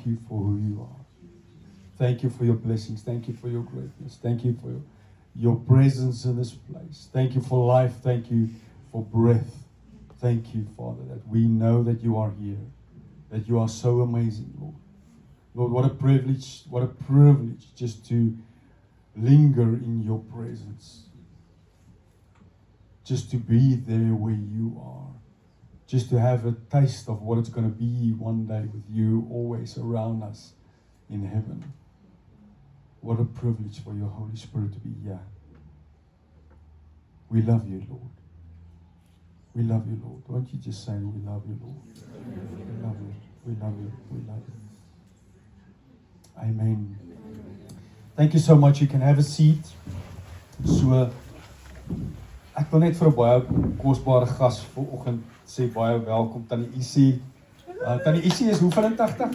thank you for who you are. Thank you for your blessings. Thank you for your greatness. Thank you for your presence in this place. Thank you for life. Thank you for breath. Thank you, Father, that we know that you are here, that you are so amazing, Lord. Lord, what a privilege just to linger in your presence. Just to be there where you are. Just to have a taste of what it's going to be one day with you always around us in heaven. What a privilege for your Holy Spirit to be here. We love you, Lord. We love you, Lord. Won't you just say, we love you, Lord. We love you. We love you. We love you. Amen. Thank you so much. You can have a seat. So, ek wil net vir 'n baie kosbare gas vanoggend sê baie welkom Tannie Isie. Tannie Isie is hoeveel in 80?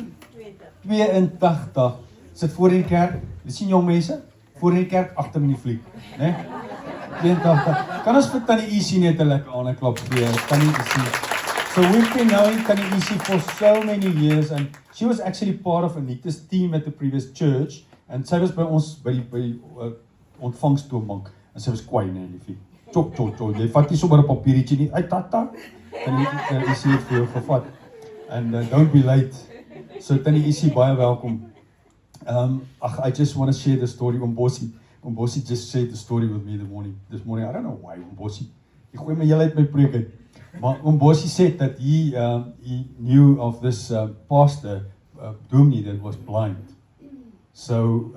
82. Sit voor in die kerk. Jy sien jong mense? Voor in die kerk, agter in die fliek, né? 82. Kan ons vir Tannie Isie net 'n lekker ander klap gee? Tannie Isie. So we've been knowing Tannie Isie for so many years, and she was actually part of Anita's team at the previous church, and sy was by ons by die ontvangstoonbank, en sy was kwaai, né, liefie. Chop, jy vat nie sommer 'n papiertjie nie, uit tata, Tannie Isie het vir jou gevat, and don't be late. So Tannie Isie, baie welkom. I just want to share the story. Bossie just shared the story with me this morning. I don't know why, Bossie. Ek gooi my hele uit my preek uit. Maar Bossie said that he knew of this pastor, dominee, that was blind. So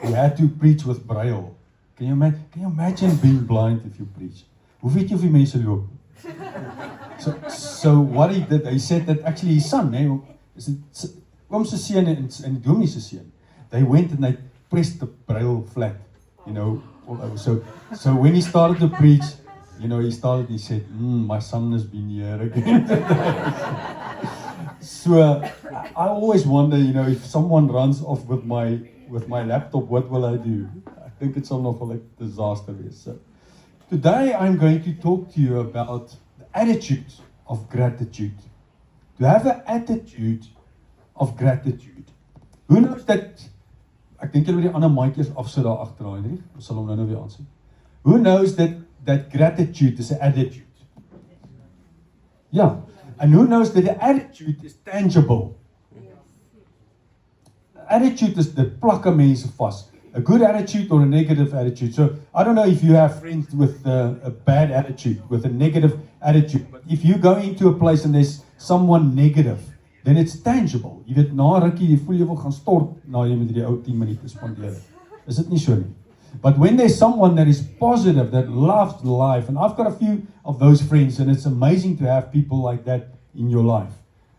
he had to preach with braille. Can you imagine being blind if you preach? Hoe weet jy of die mense loop? So what he did, he said that actually his son, oom se seun en die dominee se seun, they went and they pressed the braille flat, all over. So when he started to preach, he said, my son has been here again. So I always wonder, if someone runs off with my laptop, what will I do? I think it's almost like a disaster. So today I'm going to talk to you about the attitude of gratitude. To have an attitude of gratitude. Who knows that? Ek dink julle moet die ander maatjies afsit daar agter daai, ons sal hom nou weer aansien. Who knows that gratitude is an attitude? Yeah. And who knows that the attitude is tangible? Attitude is dit plak 'n mens vas. A good attitude or a negative attitude. So I don't know if you have friends with a bad attitude, with a negative attitude. But if you go into a place and there's someone negative, then it's tangible. Jy weet, na rukkie, jy voel jy wil gaan stort na jy met die ou 10 minute spandeer. Is dit nie so nie? But when there's someone that is positive, that loves life, and I've got a few of those friends, and it's amazing to have people like that in your life.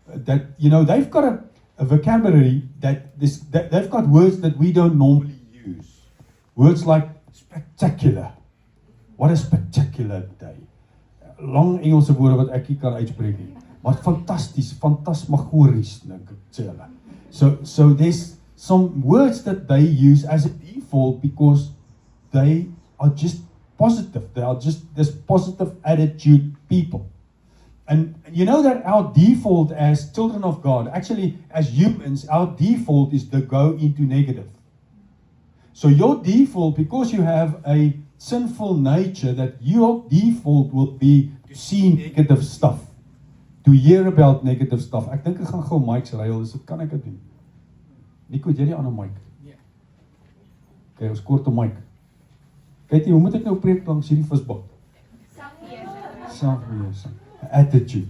That, they've got a vocabulary that they've got words that we don't normally use. Words like spectacular. What a spectacular day. Lang Engelse woorde wat ek nie kan uitspreek nie. Maar fantasmagories, dink ek sê hulle. So there's some words that they use as a default because they are just positive. They are just this positive attitude people. And you know that our default as children of God, actually as humans, our default is to go into negative. So your default, because you have a sinful nature, that your default will be to see negative stuff. To hear about negative stuff. Ek dink ek gaan gou mics ruil, so kan ek dit doen. Nico, jy die ander mic? Nee. Okay, ons kort 'n mic. Kyk jy, hoe moet ek nou preek langs hierdie visbak? Selfbeheersing. Attitude.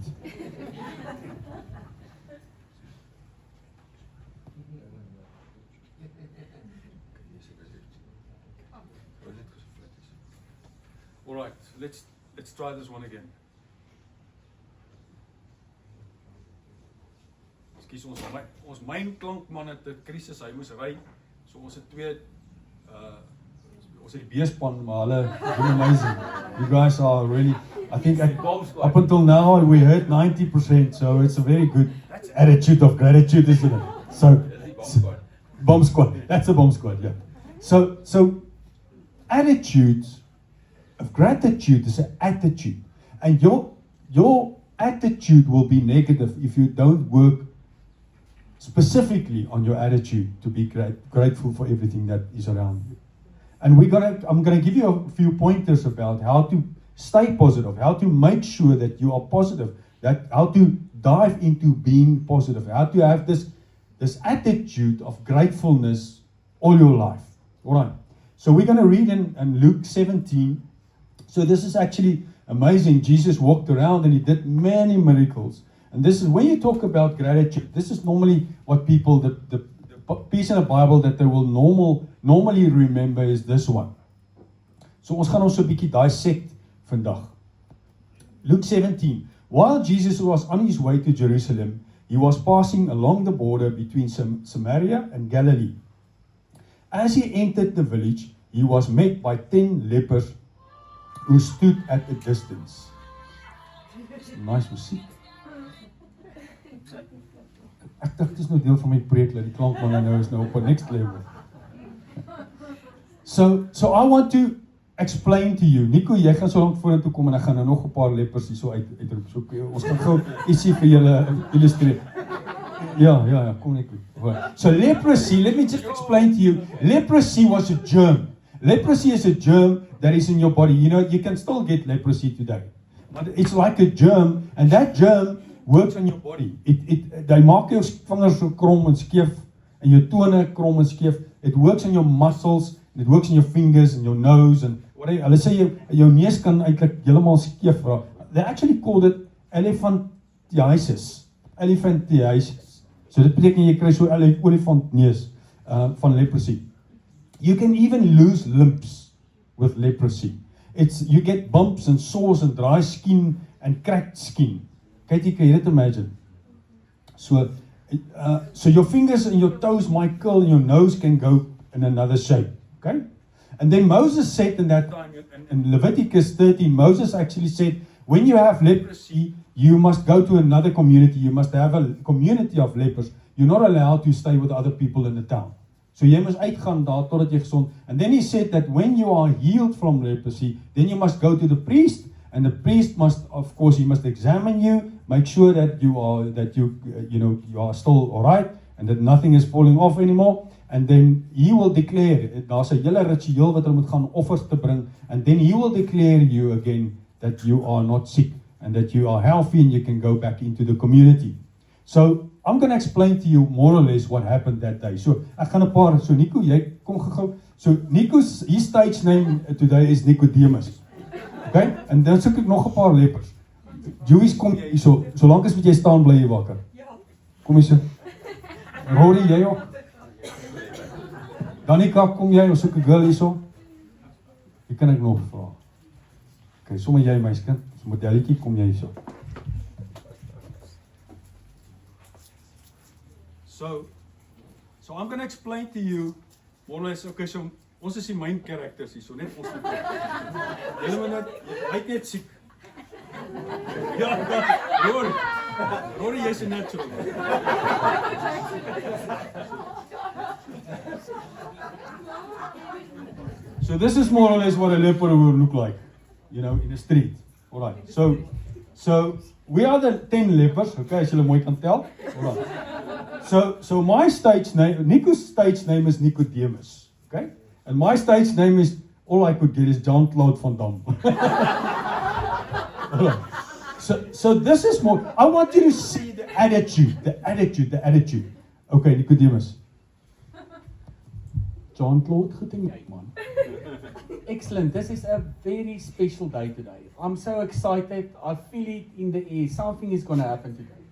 All right, let's try this one again. Kies ons myn klankman het 'n krisis, hy moes ry. So ons het twee ons het die beespan, maar hulle doen amazing. You guys are really, I think up until now we heard 90%, so it's a very good attitude of gratitude, isn't it? So bomb squad. That's a bomb squad, yeah. So attitude of gratitude is an attitude. And your attitude will be negative if you don't work specifically on your attitude to be grateful for everything that is around you. And I'm gonna give you a few pointers about how to stay positive, how to make sure that you are positive, that how to dive into being positive, how to have this attitude of gratefulness all your life. All right. So we're going to read in Luke 17. So this is actually amazing. Jesus walked around and he did many miracles. And this is when you talk about gratitude, this is normally what people, the piece in the Bible that they will normally remember is this one. So ons gaan ons so 'n bietjie dissect vandag. Luke 17. While Jesus was on his way to Jerusalem, he was passing along the border between Samaria and Galilee. As he entered the village, he was met by 10 lepers who stood at a distance. Nice musiek. Ek dink dit is nou deel van my preek, dat die klankman nou is nou op 'n next level. So I want to explain to you. Nico, jy gaan so lank vorentoe kom en ek gaan nou nog 'n paar lepers hier so uitroep. So ons gaan gou ietsie vir julle illustreer. Ja, kom Nico. So leprosy, let me just explain to you. Leprosy was a germ. Leprosy is a germ that is in your body. You know, you can still get leprosy today. But it's like a germ, and that germ works on your body. They maak jou vingers so krom en skeef en jou tone krom en skeef. It works on your muscles, it works on your fingers and your nose and whatever. Hulle sê jou neus kan eintlik heeltemal skeef raak. They actually called it elephantiasis. Elephantiasis. So dit beteken jy kry so 'n olifant neus van leprosy. You can even lose limbs with leprosy. You get bumps and sores and dry skin and cracked skin. Can you imagine? So your fingers and your toes might curl and your nose can go in another shape. Okay? And then Moses said in that time, in Leviticus 13, Moses actually said, when you have leprosy, you must go to another community. You must have a community of lepers. You're not allowed to stay with other people in the town. So jy moet uitgaan daar totdat jy gesond. And then he said that when you are healed from leprosy, then you must go to the priest, and the priest must, of course, he must examine you, make sure that you are still all right, and that nothing is falling off anymore. And then he will declare, daar's 'n hele ritueel wat hulle moet gaan offers te bring, and then he will declare you again that you are not sick and that you are healthy and you can go back into the community. So I'm going to explain to you more or less what happened that day. So ek gaan 'n paar, so Nico, jy kom gou. So his stage name today is Nicodemus. Okay? En dan soek ek nog 'n paar lepers. Joey's, kom jy hierso. Solank as jy staan bly jy wakker. Ja. Kom hier so. Rory, jy ook. Danica, kom jy, ons soek 'n girl hierso. Wie kan ek nog vra? Okay, sommer jy meisie, so modelletjie, kom jy hierso. So I'm going to explain to you more or less. Okay, so ons is die main characters hier, so net ons moet. Julle moet net, hy het net siek. Ja, Rory, jy's 'n natural. So this is more or less what a leper would look like, in the street. All right. So we are the 10 lepers, okay, as julle mooi kan tel. All right. So my stage name, Nico's stage name is Nicodemus, okay? And my stage name is, all I could get is Jean-Claude Van Damme. So this is more, I want you to see the attitude. Okay, Nicodemus. Jean-Claude, goed en jy, man. Excellent. This is a very special day today. I'm so excited. I feel it in the air. Something is going to happen today.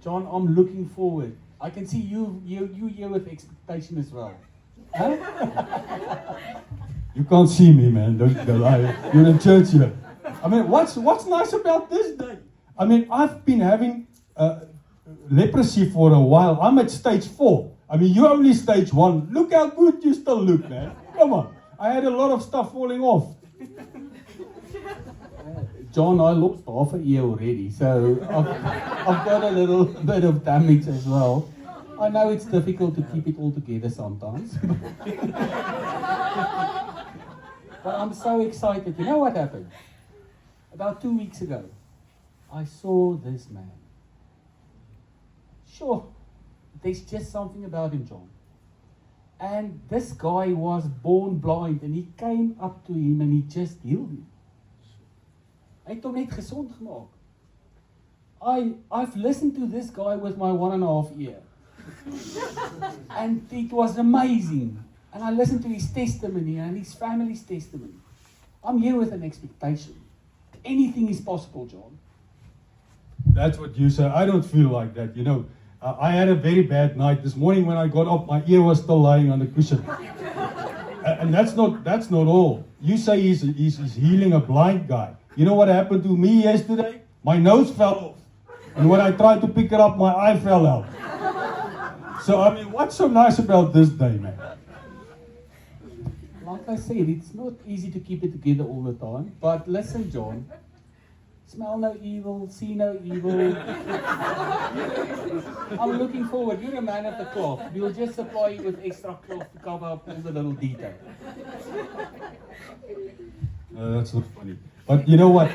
John, I'm looking forward. I can see you here with expectation as well. Huh? You can't see me, man. Don't lie. You're in church here. I mean, what's nice about this day? I mean, I've been having leprosy for a while. I'm at stage 4. I mean, you're only stage 1. Look how good you still look, man. Come on. I had a lot of stuff falling off. John, I lost half a year already, so I've got a little bit of damage as well. I know it's difficult to keep it all together sometimes. But I'm so excited. You know what happened? About 2 weeks ago, I saw this man. Sure, there's just something about him, John. And this guy was born blind and he came up to him and he just healed him. Hy het hom net gesond gemaak. I've listened to this guy with my 1.5 ear. And it was amazing. And I listened to his testimony and his family's testimony. I'm here with an expectation. Anything is possible, John. That's what you say. I don't feel like that. You know, I had a very bad night. This morning when I got up, my ear was still lying on the cushion. And that's not all. You say he's healing a blind guy. You know what happened to me yesterday? My nose fell off. And when I tried to pick it up, my eye fell out. So, I mean, what's so nice about this day, man? Like I said, it's not easy to keep it together all the time. But listen, John. Smell no evil, see no evil. I'm looking forward. You're a man of the cloth. We'll just supply you with extra cloth to cover up all the little details. That's not funny. But you know what?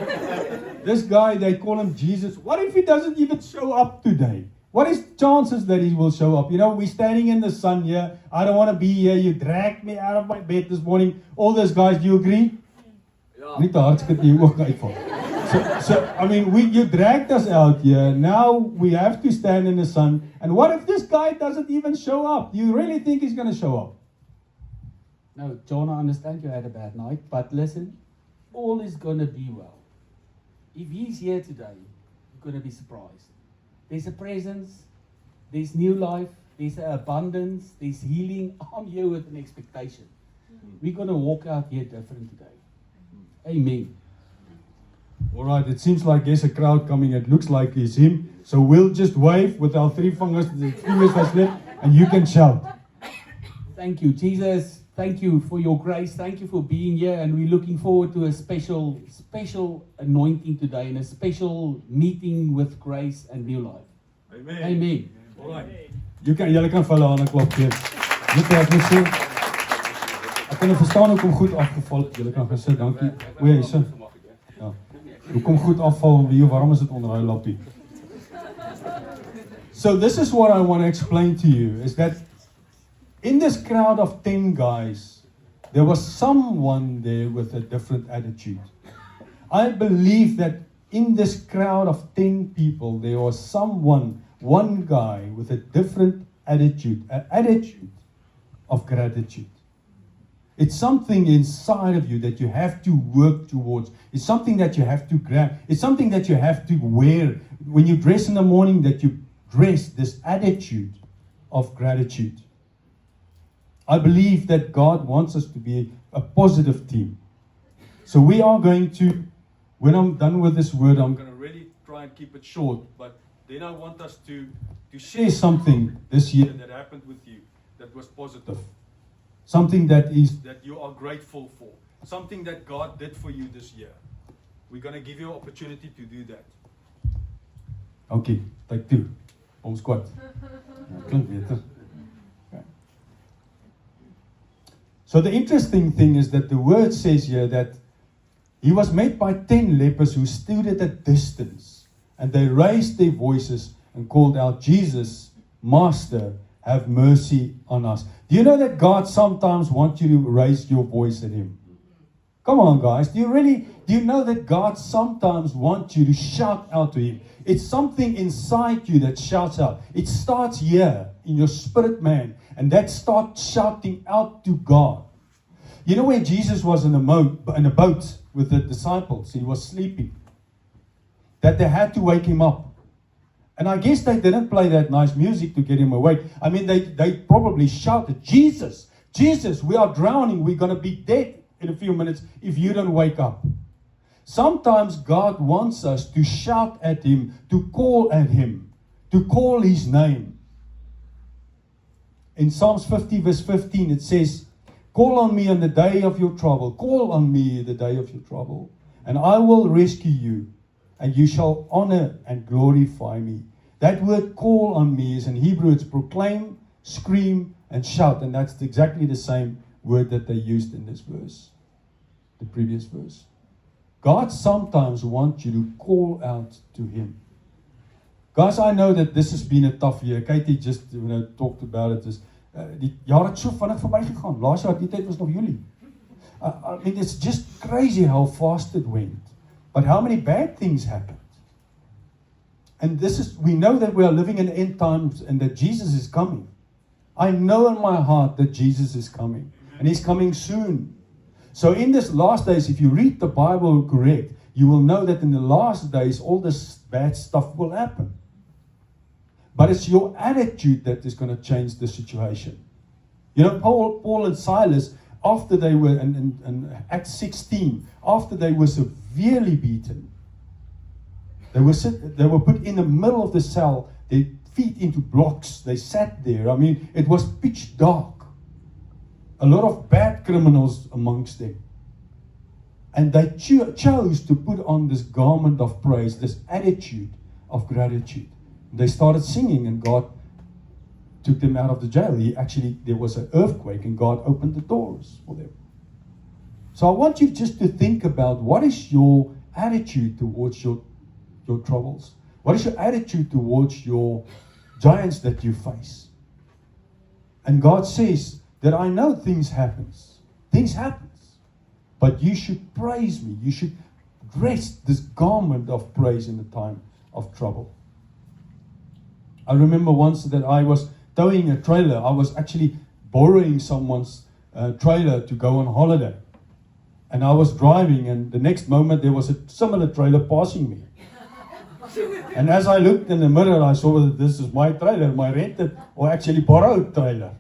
This guy, they call him Jesus. What if he doesn't even show up today? What is chances that he will show up? You know, we're standing in the sun here. I don't want to be here. You dragged me out of my bed this morning. All those guys, do you agree? Ja. Niet te hartstikke nie ook uitval. So I mean, you dragged us out here. Now we have to stand in the sun. And what if this guy doesn't even show up? Do you really think he's going to show up? No, John, I understand you had a bad night, but listen, all is going to be well. If he's here today, you're going to be surprised. There's a presence, there's new life, there's an abundance, there's healing. I'm here with an expectation. We're going to walk out here different today. Amen. All right, it seems like there's a crowd coming. It looks like it's him. So we'll just wave with our three fingers that's left, and you can shout. Thank you, Jesus. Thank you for your grace. Thank you for being here. And we're looking forward to a special anointing today and a special meeting with grace and new life. Amen. Amen. All right. Julle kan vir hulle hande klap gee. Net wat ek moet sê. Ek kan verstaan hoekom goed afgeval het. Julle kan gesê dankie. O ja, hierse. Ja. Hoekom goed afval en wie waarom is dit onder hy lappie? So this is what I want to explain to you is that in this crowd of 10 guys, there was someone there with a different attitude. I believe that in this crowd of 10 people, there was one guy with a different attitude, an attitude of gratitude. It's something inside of you that you have to work towards. It's something that you have to grab. It's something that you have to wear. When you dress in the morning, that you dress this attitude of gratitude. I believe that God wants us to be a positive team. So we are going to, when I'm done with this word, I'm going to really try and keep it short. But then I want us to share something this year that happened with you that was positive. Something that you are grateful for. Something that God did for you this year. We're going to give you an opportunity to do that. Okay, take two. Ons kwart. Klink beter. So the interesting thing is that the word says here that he was met by 10 lepers who stood at a distance, and they raised their voices and called out, Jesus, Master, have mercy on us. Do you know that God sometimes wants you to raise your voice at him? Come on, guys. Do you know that God sometimes wants you to shout out to him? It's something inside you that shouts out. It starts here in your spirit, man, and that starts shouting out to God. You know when Jesus was in a boat with the disciples, he was sleeping, that they had to wake him up. And I guess they didn't play that nice music to get him awake. I mean, they probably shouted, Jesus, Jesus, we are drowning. We're going to be dead in a few minutes if you don't wake up. Sometimes God wants us to shout at him, to call at him, to call his name. In Psalms 50 verse 15 it says, call on me on the day of your trouble. Call on me the day of your trouble, and I will rescue you, and you shall honor and glorify me. That word call on me is in Hebrew, it's proclaim, scream, and shout. And that's exactly the same word that they used in this verse, the previous verse. God sometimes wants you to call out to him. Guys, I know that this has been a tough year. Katie just talked about it. Die jaar het so vinnig verbygegaan. Laas jaar die tyd was nog Julie. I mean, it's just crazy how fast it went. But how many bad things happened? And we know that we are living in end times and that Jesus is coming. I know in my heart that Jesus is coming. And He's coming soon. So in this last days, if you read the Bible correct, you will know that in the last days, all this bad stuff will happen. But it's your attitude that is going to change the situation. You know, Paul and Silas, after they were, in Acts 16, after they were severely beaten, they were put in the middle of the cell, their feet into blocks, they sat there. I mean, it was pitch dark. A lot of bad criminals amongst them. And they chose to put on this garment of praise, this attitude of gratitude. They started singing and God took them out of the jail. There was an earthquake and God opened the doors for them. So I want you just to think about what is your attitude towards your troubles? What is your attitude towards your giants that you face? And God says that I know things happens. Things happens. But you should praise me. You should dress this garment of praise in the time of trouble. I remember once that I was towing a trailer. I was actually borrowing someone's trailer to go on holiday. And I was driving, and the next moment there was a similar trailer passing me. And as I looked in the mirror, I saw that this is my trailer, my rented or actually borrowed trailer.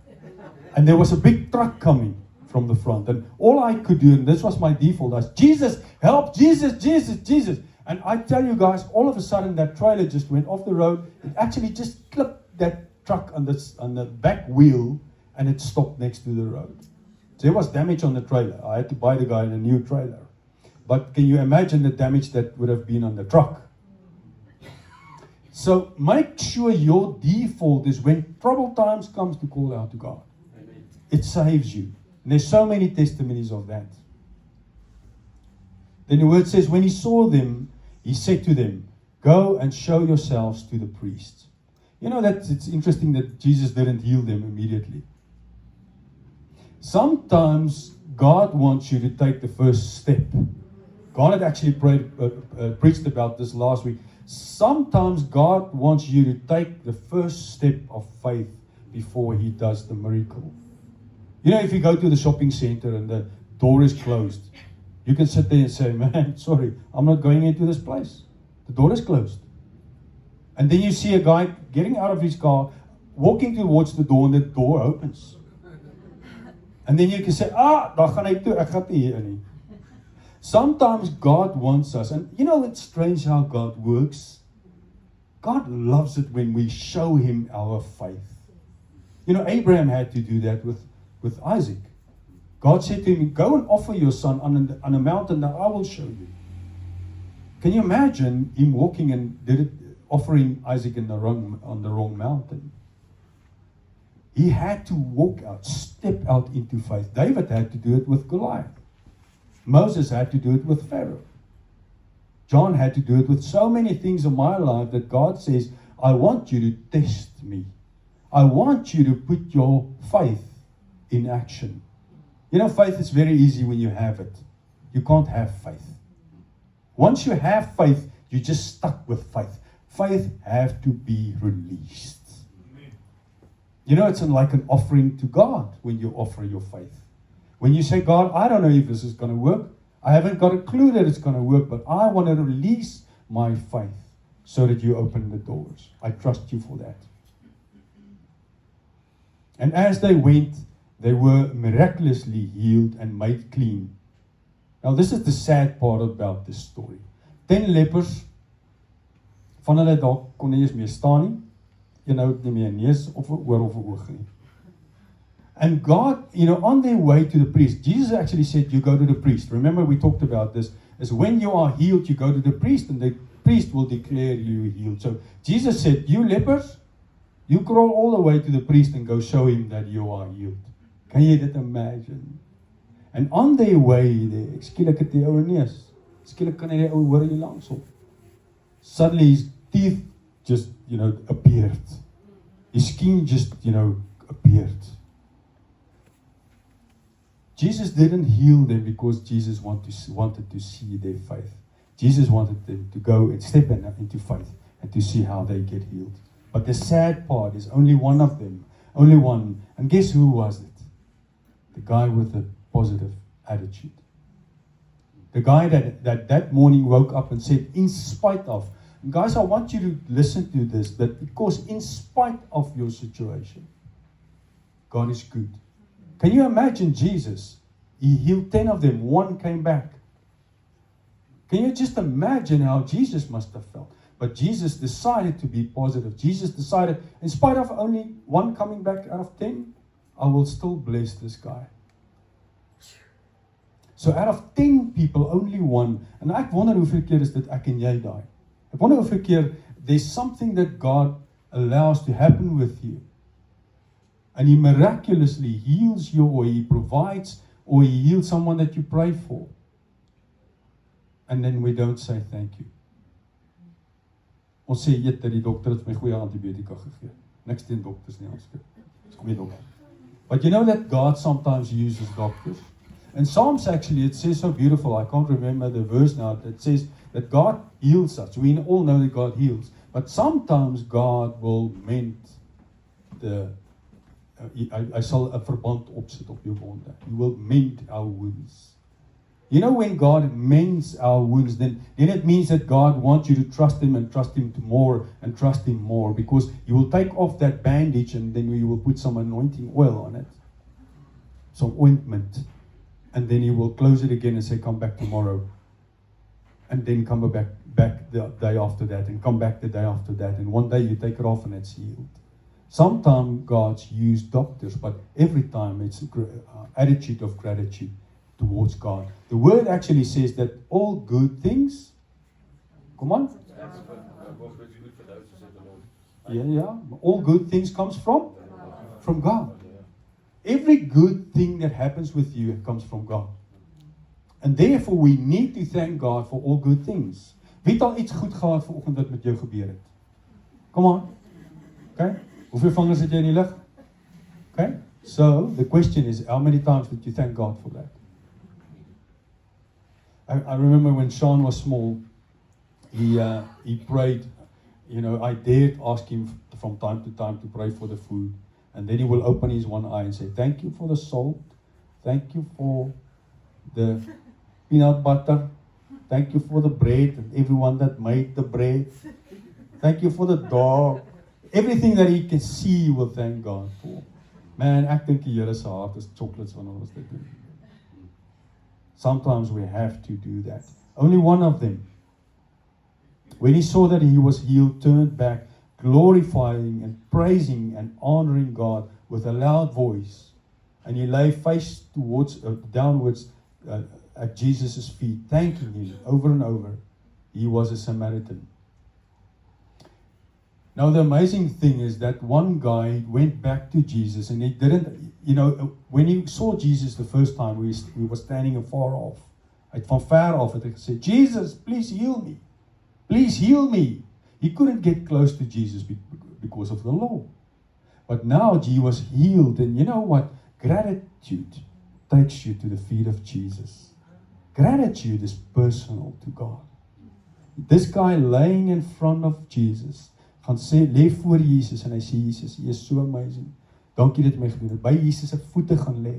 And there was a big truck coming from the front. And all I could do, and this was my default, was, Jesus, help, Jesus, Jesus, Jesus. And I tell you guys, all of a sudden that trailer just went off the road. It actually just clipped that truck on the back wheel, and it stopped next to the road. So there was damage on the trailer. I had to buy the guy a new trailer. But can you imagine the damage that would have been on the truck? So make sure your default is when trouble times comes to call out to God. Amen. It saves you. And there's so many testimonies of that. Then the word says, when He saw them, He said to them, go and show yourselves to the priests. You know that it's interesting that Jesus didn't heal them immediately. Sometimes God wants you to take the first step. God had actually preached about this last week. Sometimes God wants you to take the first step of faith before He does the miracle. You know, if you go to the shopping center and the door is closed, you can sit there and say, man, sorry, I'm not going into this place. The door is closed. And then you see a guy getting out of his car, walking towards the door, and the door opens. And then you can say, daar gaan hy toe, ek gaan nie hier in nie. Sometimes God wants us, and you know it's strange how God works. God loves it when we show Him our faith. You know, Abraham had to do that with Isaac. God said to him, go and offer your son on a mountain that I will show you. Can you imagine him walking and offering Isaac on the wrong mountain? He had to walk out, step out into faith. David had to do it with Goliath. Moses had to do it with Pharaoh. John had to do it with so many things in my life that God says, I want you to test me. I want you to put your faith in action. You know, faith is very easy when you have it. You can't have faith. Once you have faith, you're just stuck with faith. Faith have to be released. You know, it's like an offering to God when you offer your faith. When you say, God, I don't know if this is going to work. I haven't got a clue that it's going to work, but I want to release my faith so that you open the doors. I trust you for that. And as they went, they were miraculously healed and made clean. Now, this is the sad part about this story. 10 lepers, van hulle dalk kon nie eens meer staan nie. Een hou nie meer 'n neus of 'n oor of 'n oog nie. And God, you know, on their way to the priest, Jesus actually said, you go to the priest. Remember, we talked about this, is when you are healed, you go to the priest, and the priest will declare you healed. So Jesus said, you lepers, you crawl all the way to the priest and go show him that you are healed. Can you imagine? And on their way there, skielik het die ou neus. Skielik kan hy die ou hoor hier langs op. Suddenly his teeth just, appeared. His king just, appeared. Jesus didn't heal them because Jesus wanted to see their faith. Jesus wanted them to go and step into faith and to see how they get healed. But the sad part is only one of them, only one. And guess who was it? The guy with the positive attitude. The guy that morning woke up and said, in spite of, guys, I want you to listen to this, that because in spite of your situation, God is good. Can you imagine Jesus? He healed 10 of them, one came back. Can you just imagine how Jesus must have felt? But Jesus decided to be positive. Jesus decided, in spite of only one coming back out of 10, I will still bless this guy. So out of 10 people, only one. En ek wonder hoeveel keer is dit ek en jy daai. Ek wonder hoeveel keer there's something that God allows to happen with you. And He miraculously heals you, or He provides, or He heals someone that you pray for. And then we don't say thank you. Ons sê eet dat die dokter het my goeie antibiotika gegee. Niks teen dokters nie, ons is goeie dokter. But you know that God sometimes uses doctors. In Psalms actually it says so beautiful, I can't remember the verse now, it says that God heals us. We all know that God heals. But sometimes God will mend the hy sal 'n verband opsit op jou wonde. He will mend our wounds. You know, when God mends our wounds, then it means that God wants you to trust Him and trust Him more and trust Him more, because He will take off that bandage and then you will put some anointing oil on it, some ointment, and then He will close it again and say, come back tomorrow, and then come back the day after that, and come back the day after that, and one day you take it off and it's healed. Sometimes God's used doctors, but every time it's attitude of gratitude towards God. The word actually says that all good things, come on. Yeah. All good things comes from God. Every good thing that happens with you comes from God. And therefore we need to thank God for all good things. Wie het al iets goed gehad vanoggend wat met jou gebeur het? Come on. Okay? Hoeveel vingers het jy in die lug? Okay? So, the question is, how many times did you thank God for that? I remember when Sean was small, he prayed, I dared ask him from time to time to pray for the food. And then he will open his one eye and say, thank you for the salt. Thank you for the peanut butter. Thank you for the bread and everyone that made the bread. Thank you for the dog. Everything that he can see, he will thank God for. Man, ek dink die Here se hart is chocolates wanneer ons dit doen. Sometimes we have to do that. Only one of them, when he saw that he was healed, turned back, glorifying and praising and honoring God with a loud voice. And he lay face downwards at Jesus' feet, thanking Him over and over. He was a Samaritan. Now the amazing thing is that one guy went back to Jesus, and he didn't, when he saw Jesus the first time, we were standing afar off. Van ver af het hy gesê, Jesus, please heal me. Please heal me. He couldn't get close to Jesus because of the law. But now he was healed, and you know what? Gratitude takes you to the feet of Jesus. Gratitude is personal to God. This guy laying in front of Jesus, gaan sê, lê voor Jesus, en hy sê, Jesus, Hy is so amazing. Dankie dat my gedoen het. By Jesus se voete gaan lê.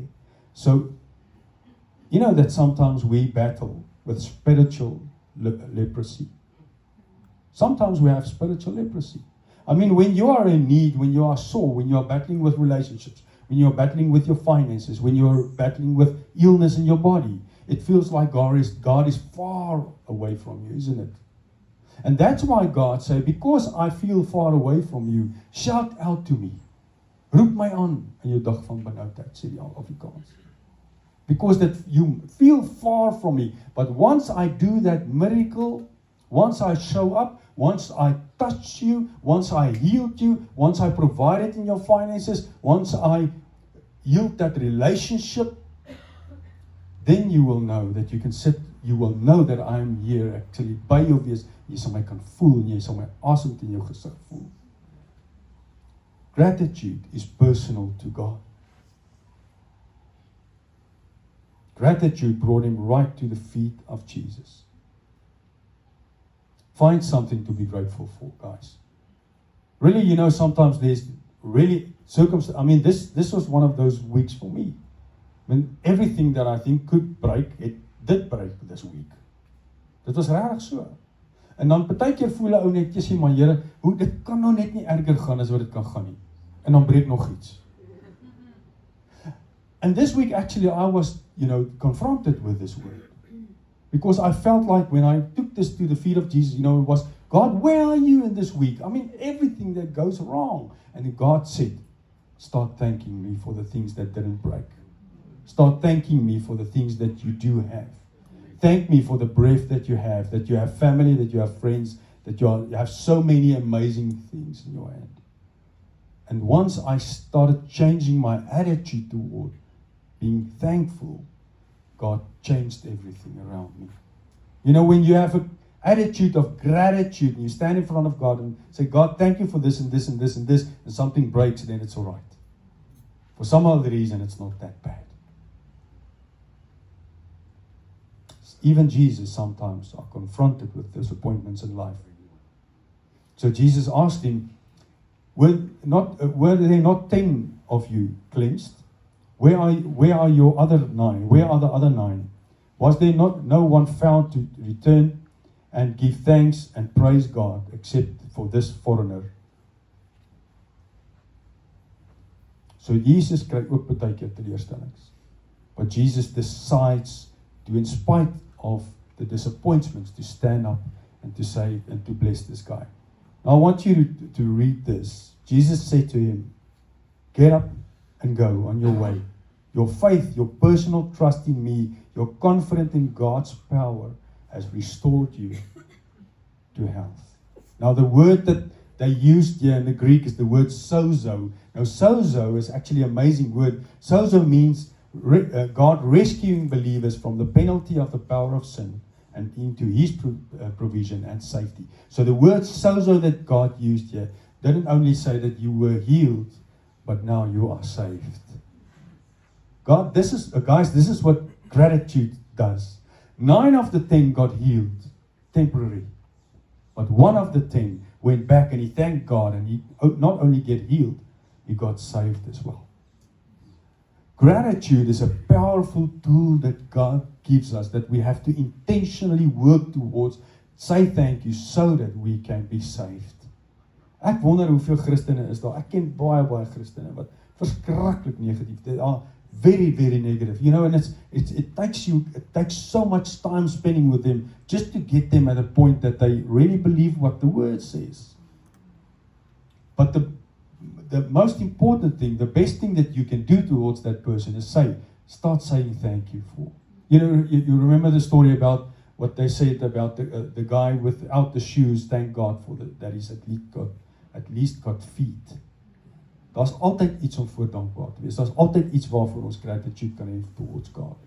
So, you know that sometimes we battle with spiritual leprosy. Sometimes we have spiritual leprosy. I mean, when you are in need, when you are sore, when you are battling with relationships, when you are battling with your finances, when you are battling with illness in your body, it feels like God is far away from you, isn't it? And that's why God said, because I feel far away from you, shout out to me. Roep my aan in jou dag van benoudheid, sê die Afrikaans. Because that you feel far from me. But once I do that miracle, once I show up, once I touch you, once I healed you, once I provided in your finances, once I healed that relationship, then you will know that you can sit, you will know that I am here actually by jou wees. Jy sal my kan voel en jy sal my asem in jou gesig voel. Gratitude is personal to God. Gratitude brought him right to the feet of Jesus. Find something to be grateful for, guys. Really, you know, sometimes there's really circumstances. I mean, this was one of those weeks for me. When everything that I think could break, it did break this week. Dit was regtig so. En dan partykeer voel 'n ou net, jy sê maar Here, hoe dit kan nou net nie erger gaan as wat dit kan gaan nie. En dan breek nog iets. And this week actually I was, you know, confronted with this word. Because I felt like when I took this to the feet of Jesus, you know, it was, God, where are you in this week? I mean, everything that goes wrong. And then God said, start thanking me for the things that didn't break. Start thanking me for the things that you do have. Thank me for the breath that you have family, that you have friends, that you have so many amazing things in your hand. And once I started changing my attitude toward being thankful, God changed everything around me. You know, when you have an attitude of gratitude and you stand in front of God and say, God, thank you for this and this and this and this, and something breaks, then it's all right. For some other reason, it's not that bad. Even Jesus sometimes are confronted with disappointments in life. So Jesus asked him, were there not 10 of you cleansed? Where are your other 9? Where are the other 9? Was there no one found to return and give thanks and praise God except for this foreigner? So Jesus kry ook baie keer teleurstellings. But Jesus decides to, in spite of the disappointments, to stand up and to say and to bless this guy. Now I want you to read this. Jesus said to him, get up and go on your way. Your faith, your personal trust in me, your confidence in God's power has restored you to health. Now the word that they used here in the Greek is the word sozo. Now sozo is actually an amazing word. Sozo means God rescuing believers from the penalty of the power of sin and into his provision and safety. So the word sozo that God used here didn't only say that you were healed, but now you are saved. God, this is what gratitude does. 9 of the 10 got healed, temporary. But 1 of the 10 went back and he thanked God, and he not only get healed, he got saved as well. Gratitude is a powerful tool that God gives us, that we have to intentionally work towards. Say thank you so that we can be saved. Ek wonder hoeveel Christene is daar. Ek ken baie Christene wat verskriklik negatief. They are very, very negative. You know, and it takes so much time spending with them just to get them at a point that they really believe what the word says. But the most important thing, the best thing that you can do towards that person is start saying thank you for. You know, you remember the story about what they said about the guy without the shoes. Thank God for that he's at least got feet. Daar's altyd iets om voor dankbaar te wees. Daar's altyd iets waarvoor ons gratitude kan hê towards God.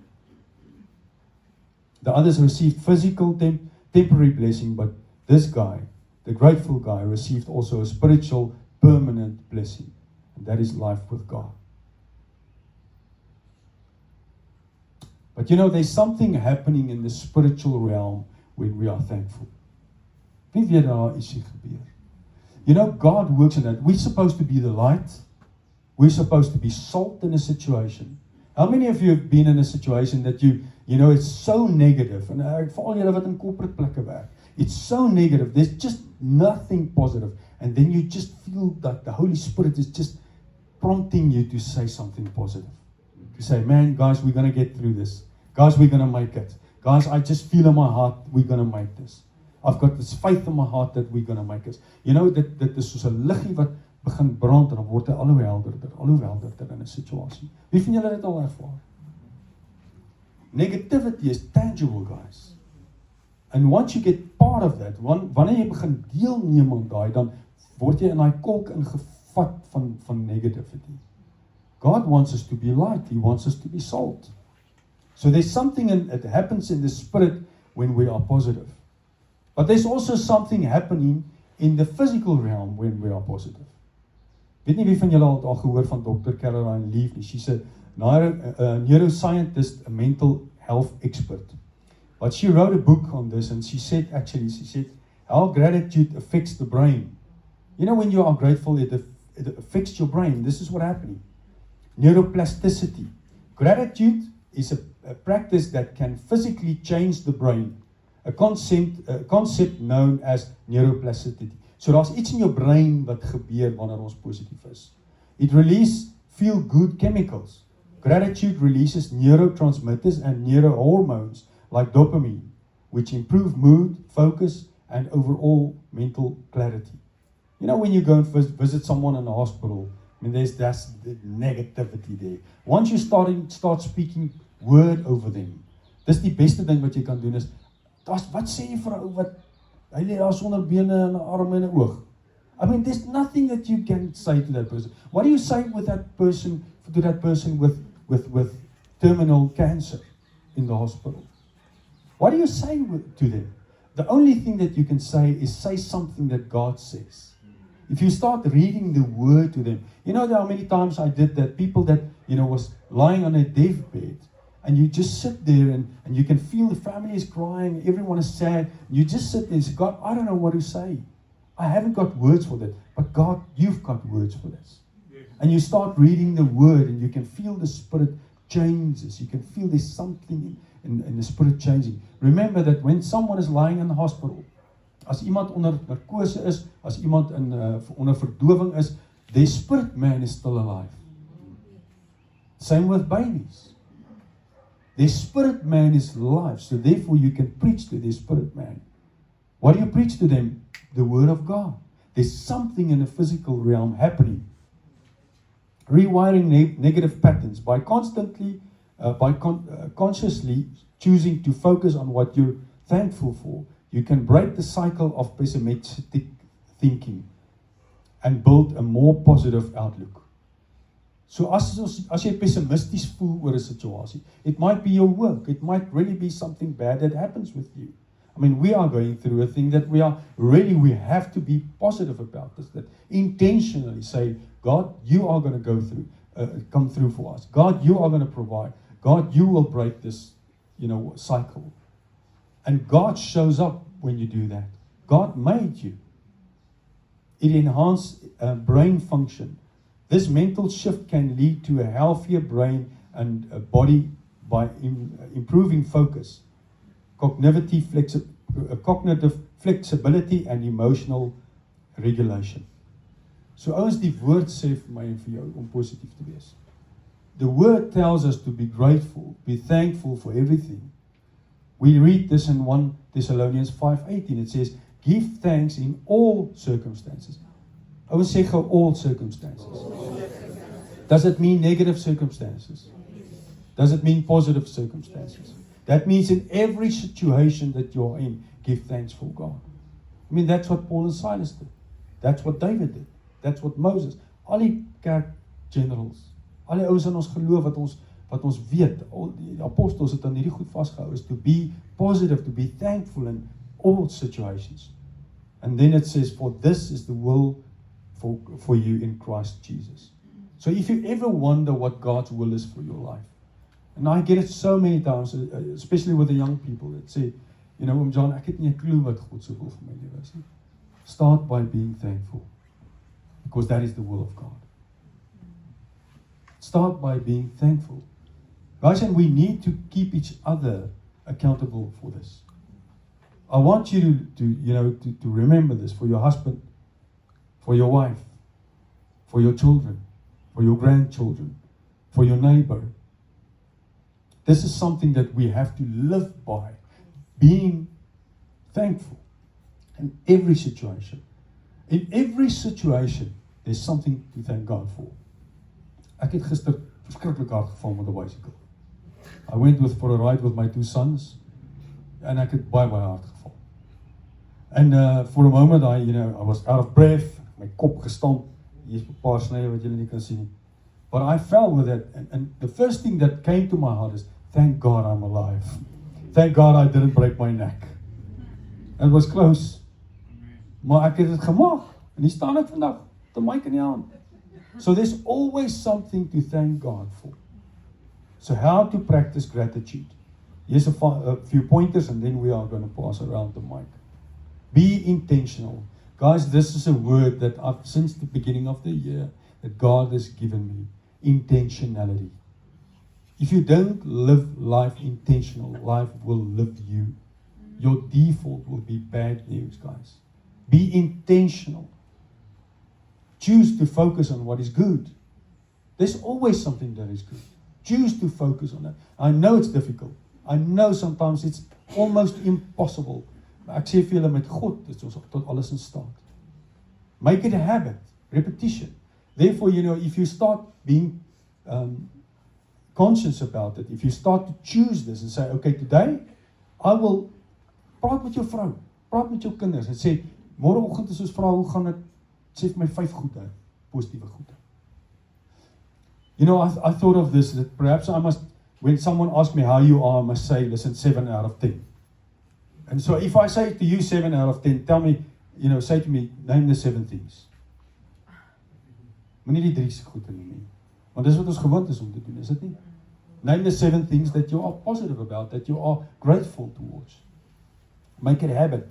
The others received physical temporary blessing, but this guy, the grateful guy, received also a spiritual permanent blessing, and that is life with God. But you know, there's something happening in the spiritual realm when we are thankful. Wie weet daar ietsie gebeur? You know, God works in that. We're supposed to be the light. We're supposed to be salt in a situation. How many of you have been in a situation that you know, it's so negative, and for all julle wat in corporate plekke werk, it's so negative, there's just nothing positive, and then you just feel that the Holy Spirit is just prompting you to say something positive. To say, man, guys, we're going to get through this. Guys, we're going to make it. Guys, I just feel in my heart, we're going to make this. I've got this faith in my heart that we're going to make this. You know, dit is soos 'n liggie wat begin brand, en dan word hy al hoe helderder in 'n situasie. Wie van julle het al ervaar? Negativity is tangible, guys. And once you get part of that, wanneer jy begin deelneem aan daai, dan word jy in daai kolk ingevat van negativity. God wants us to be light. He wants us to be salt. So there's something that happens in the spirit when we are positive. But there's also something happening in the physical realm when we are positive. Weet nie wie van julle al gehoor van Dr. Caroline Leaf nie. She's a neuroscientist, a mental health expert. But she wrote a book on this, and she said how gratitude affects the brain. You know, when you are grateful, it affects your brain. This is what's happening. Neuroplasticity. Gratitude is a practice that can physically change the brain. A concept known as neuroplasticity. So daar's iets in jou brein wat gebeur wanneer ons positief is. It releases feel-good chemicals. Gratitude releases neurotransmitters and neurohormones like dopamine, which improve mood, focus, and overall mental clarity. You know, when you go and visit someone in the hospital, I mean, there's the negativity there. Once you start speaking word over them, dis die beste ding wat jy kan doen is, wat sê jy vir 'n ou wat hy lê daar sonder bene en 'n arm en 'n oog? I mean, there's nothing that you can say to that person. What do you say with that person, to that person with terminal cancer in the hospital? What do you say to them? The only thing that you can say is say something that God says. If you start reading the word to them, you know, there are many times I did that, people that, you know, was lying on a deathbed, and you just sit there and you can feel the family is crying, everyone is sad, you just sit there and say, God, I don't know what to say. I haven't got words for that, but God, you've got words for this. Yes. And you start reading the word, and you can feel the spirit changes. You can feel there's something in the spirit changing. Remember that when someone is lying in the hospital, as iemand onder narkose is, as iemand onder verdowing is, their spirit man is still alive. Same with babies. Their spirit man is alive, so therefore you can preach to their spirit man. What do you preach to them? The word of God. There's something in the physical realm happening. Rewiring negative patterns by consciously choosing to focus on what you're thankful for. You can break the cycle of pessimistic thinking and build a more positive outlook. So as jy pessimisties voel oor 'n situasie, it might be your work, it might really be something bad that happens with you. I mean, we are going through a thing that we have to be positive about this, that intentionally say, God, you are going to come through for us. God, you are going to provide. God, you will break this, cycle. And God shows up when you do that. God made you. It enhances brain function. This mental shift can lead to a healthier brain and a body by improving focus, cognitive flexibility and emotional regulation. So ouens, die woord sê vir my en vir jou om positief te wees. The word tells us to be grateful, be thankful for everything. We read this in 1 Thessalonians 5:18. It says, give thanks in all circumstances. Ouens sê gou all circumstances. Does it mean negative circumstances? Does it mean positive circumstances? That means in every situation that you're in, give thanks for God. I mean, that's what Paul and Silas did. That's what David did. That's what Moses. Al die kerk generals, al die ouens in ons geloof wat ons weet, al die apostels het aan hierdie goed vasgehou, is to be positive, to be thankful in all situations. And then it says, for this is the will for you in Christ Jesus. So if you ever wonder what God's will is for your life, and I get it so many times, especially with the young people that say, John, ek het nie 'n klou wat God se wil vir my lewe is nie. Start by being thankful, because that is the will of God. Start by being thankful. Guys, and we need to keep each other accountable for this. I want you to remember this for your husband, for your wife, for your children, for your grandchildren, for your neighbor. This is something that we have to live by, being thankful in every situation. In every situation, there's something to thank God for. Ek het gister verskriklik hard geval met 'n bicycle. I went for a ride with my 2 sons, and ek het baie hard geval. And for a moment, I was out of breath, my kop gestamp. Hier's 'n paar snye wat julle nie kan sien nie. But I fell with it, and the first thing that came to my heart is, thank God I'm alive. Thank God I didn't break my neck. It was close. Maar ek het dit gemaak. En hier staan ek vandag, te mic in die hand. So there's always something to thank God for. So how to practice gratitude? Here's a few pointers and then we are going to pass around the mic. Be intentional. Guys, this is a word that I've, since the beginning of the year, that God has given me. Intentionality. If you don't live life intentional, life will live you. Your default will be bad news, guys. Be intentional. Choose to focus on what is good. There's always something that is good. Choose to focus on it. I know it's difficult. I know sometimes it's almost impossible. Maar ek sê vir julle, met God is ons tot alles in staat. Make it a habit. Repetition. Therefore, you know, if you start being conscious about it, if you start to choose this and say, okay, today, I will praat met jou vrou, praat met jou kinders en sê, môreoggend as ons vra, hoe gaan dit, sê vir my 5 goede, positiewe goede. You know, I thought of this, that perhaps I must, when someone asks me how you are, I must say, listen, 7 out of 10. And so if I say to you 7 out of 10, tell me, you know, say to me, name the 7 things. Moenie die 3 goede nie. Want dis wat ons gewoond is om te doen, is dit nie? Name the 7 things that you are positive about, that you are grateful towards. Make it a habit.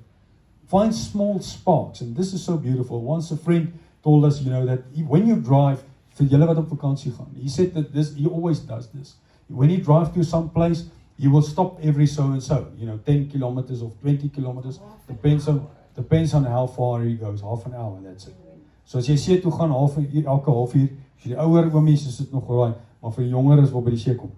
Find small sparks, and this is so beautiful. Once a friend told us, you know, that when you drive, vir julle wat op vakansie gaan, he said that this, he always does this. When he drives to some place, he will stop every so and so, you know, 10 kilometers or 20 kilometers, depends on how far he goes, half an hour, that's it. So as jy sê toe gaan elke halfuur, vir die ouer oomies is dit nog raai, maar vir die jonger is wat by die see kom.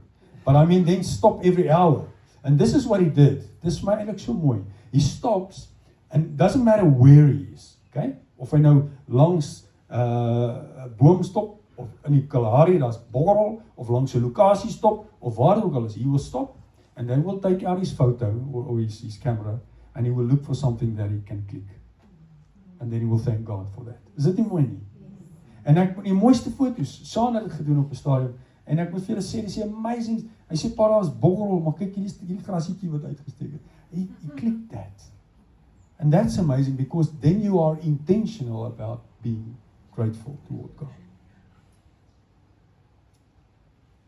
But I mean, then stop every hour. And this is what he did. This is my eintlik so mooi. He stops, and it doesn't matter where he is, okay? Of hy nou langs 'n boom stop, of in die Kalahari, daar's borrel, of langs 'n lokasie stop, of waar ook al is, he will stop, and then will take out his photo, or his camera, and he will look for something that he can click. And then he will thank God for that. Is dit nie mooi nie? En ek die mooiste foto's, Sean het dit gedoen op 'n stadium, en ek moet vir julle sê, dis amazing. Hy sê pa, daar's borrel, maar kyk hierdie grasietjie wat uitgesteek het. He clicked that. And that's amazing, because then you are intentional about being grateful toward God.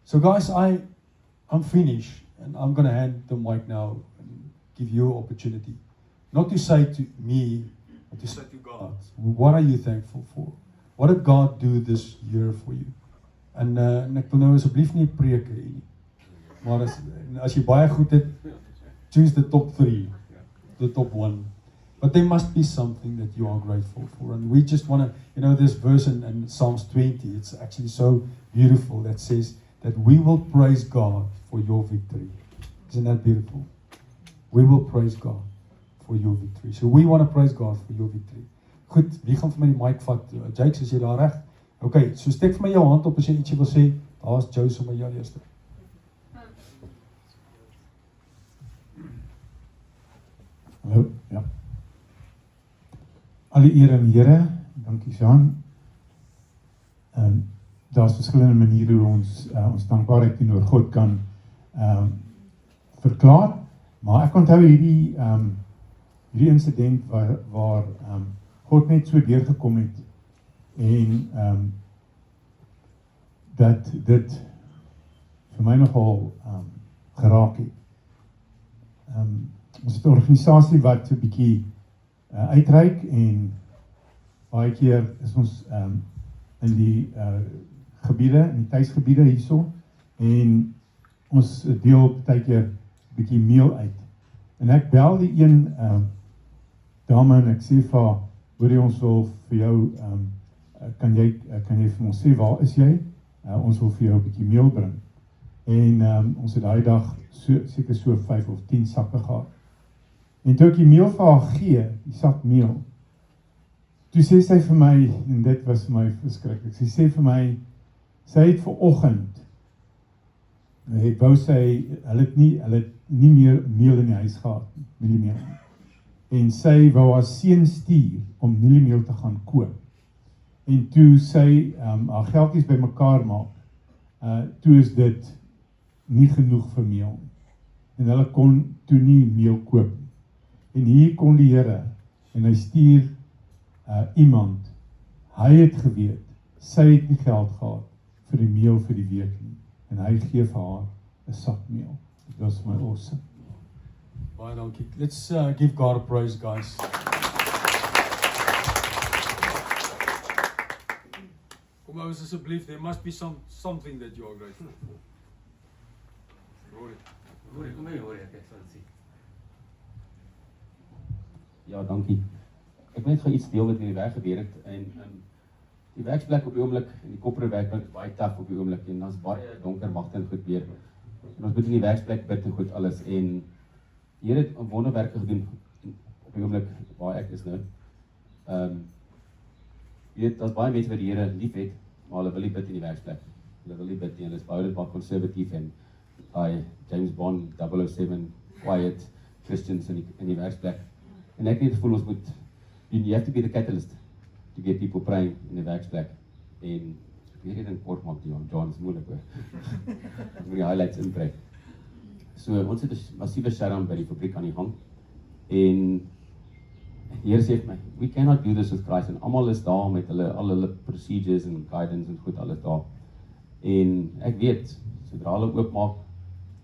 So guys, I'm finished, and I'm going to hand the mic now and give you an opportunity. Not to say to me, but to say to God, what are you thankful for? What did God do this year for you? En ek wil nou asseblief nie preek hê nie. Maar as jy baie goed het, choose the top 3, the top 1. But there must be something that you are grateful for. And we just want to, you know, this verse in Psalms 20, it's actually so beautiful, that says that we will praise God for your victory. Isn't that beautiful? We will praise God for your victory. So we want to praise God for your victory. Goed, wie gaan vir my die mic vat? Jakes, is jy daar reg? Okay, so steek vir my jou hand op as jy ietsie wil sê. Daar's Joe sommer jou eerste. Hallo, ja. Alle eer aan die Here, dankie Jean. Daar's verskillende maniere hoe ons dankbaarheid teenoor God kan verklaar, maar ek onthou hierdie insident waar God net so deurgekom het en dat dit vir my nogal geraak het. Ons het 'n organisasie wat so 'n bietjie uitreik, en baie keer is ons in die gebiede, in die tuisgebiede hierso, en ons deel baie keer 'n bietjie meel uit. En ek bel die een dame en ek sê vir haar, hoor jy, ons wil vir jou, kan jy vir ons sê, waar is jy? Ons wil vir jou 'n bietjie meel bring. En ons het daai dag seker so 5 of 10 sakke gehad. En toe ek die meel vir haar gee, die sak meel, toe sê sy vir my, en dit was vir my verskriklik, sy sê vir my, sy het vanoggend, ek wou sê, hulle het nie meer meel in die huis gehad, mieliemeel. En sy wou haar seun stuur om mieliemeel te gaan koop. En toe sy haar geldjies bymekaar maak, toe is dit nie genoeg vir meel. En hulle kon toe nie meel koop nie. En hier kom die Here en hy stuur iemand. Hy het geweet, sy het nie geld gehad vir die meel vir die week nie. En hy gee vir haar 'n sak meel. Dit was my awesome. Baie dankie. Let's give God a praise, guys. Kom ouens asseblief, there must be something that you are grateful for. Rory. Kom hier, ek sal dit sien. Ja, dankie. Ek wil net gou iets deel wat in die werk gebeur het en die werksplek op die oomblik en die kopere werkplek is baie taaf op die oomblik en daar's baie donker magte en goed weer. En ons moet in die werksplek bid en goed alles en die Here het 'n wonderwerke gedoen op die oomblik waar ek is nou. Jy weet, daar's baie mense wat die Here liefhet, maar hulle wil nie bid in die werksplek. Hulle wil nie bid nie, hulle is baie konservatief en James Bond 007 quiet Christians in die werksplek. En ek het gevoel ons moet, you have to be the catalyst to get people praying in die werksplek. En ek weet dit kort maak John is moeilik hoor. Ek moet die highlights inbreek. So ons het 'n massiewe shutdown by die fabriek aan die gang. En die Here sê vir my, we cannot do this with Christ. En almal is daar met al hulle procedures en guidance en goed alles daar. En ek weet, sodra hulle oopmaak,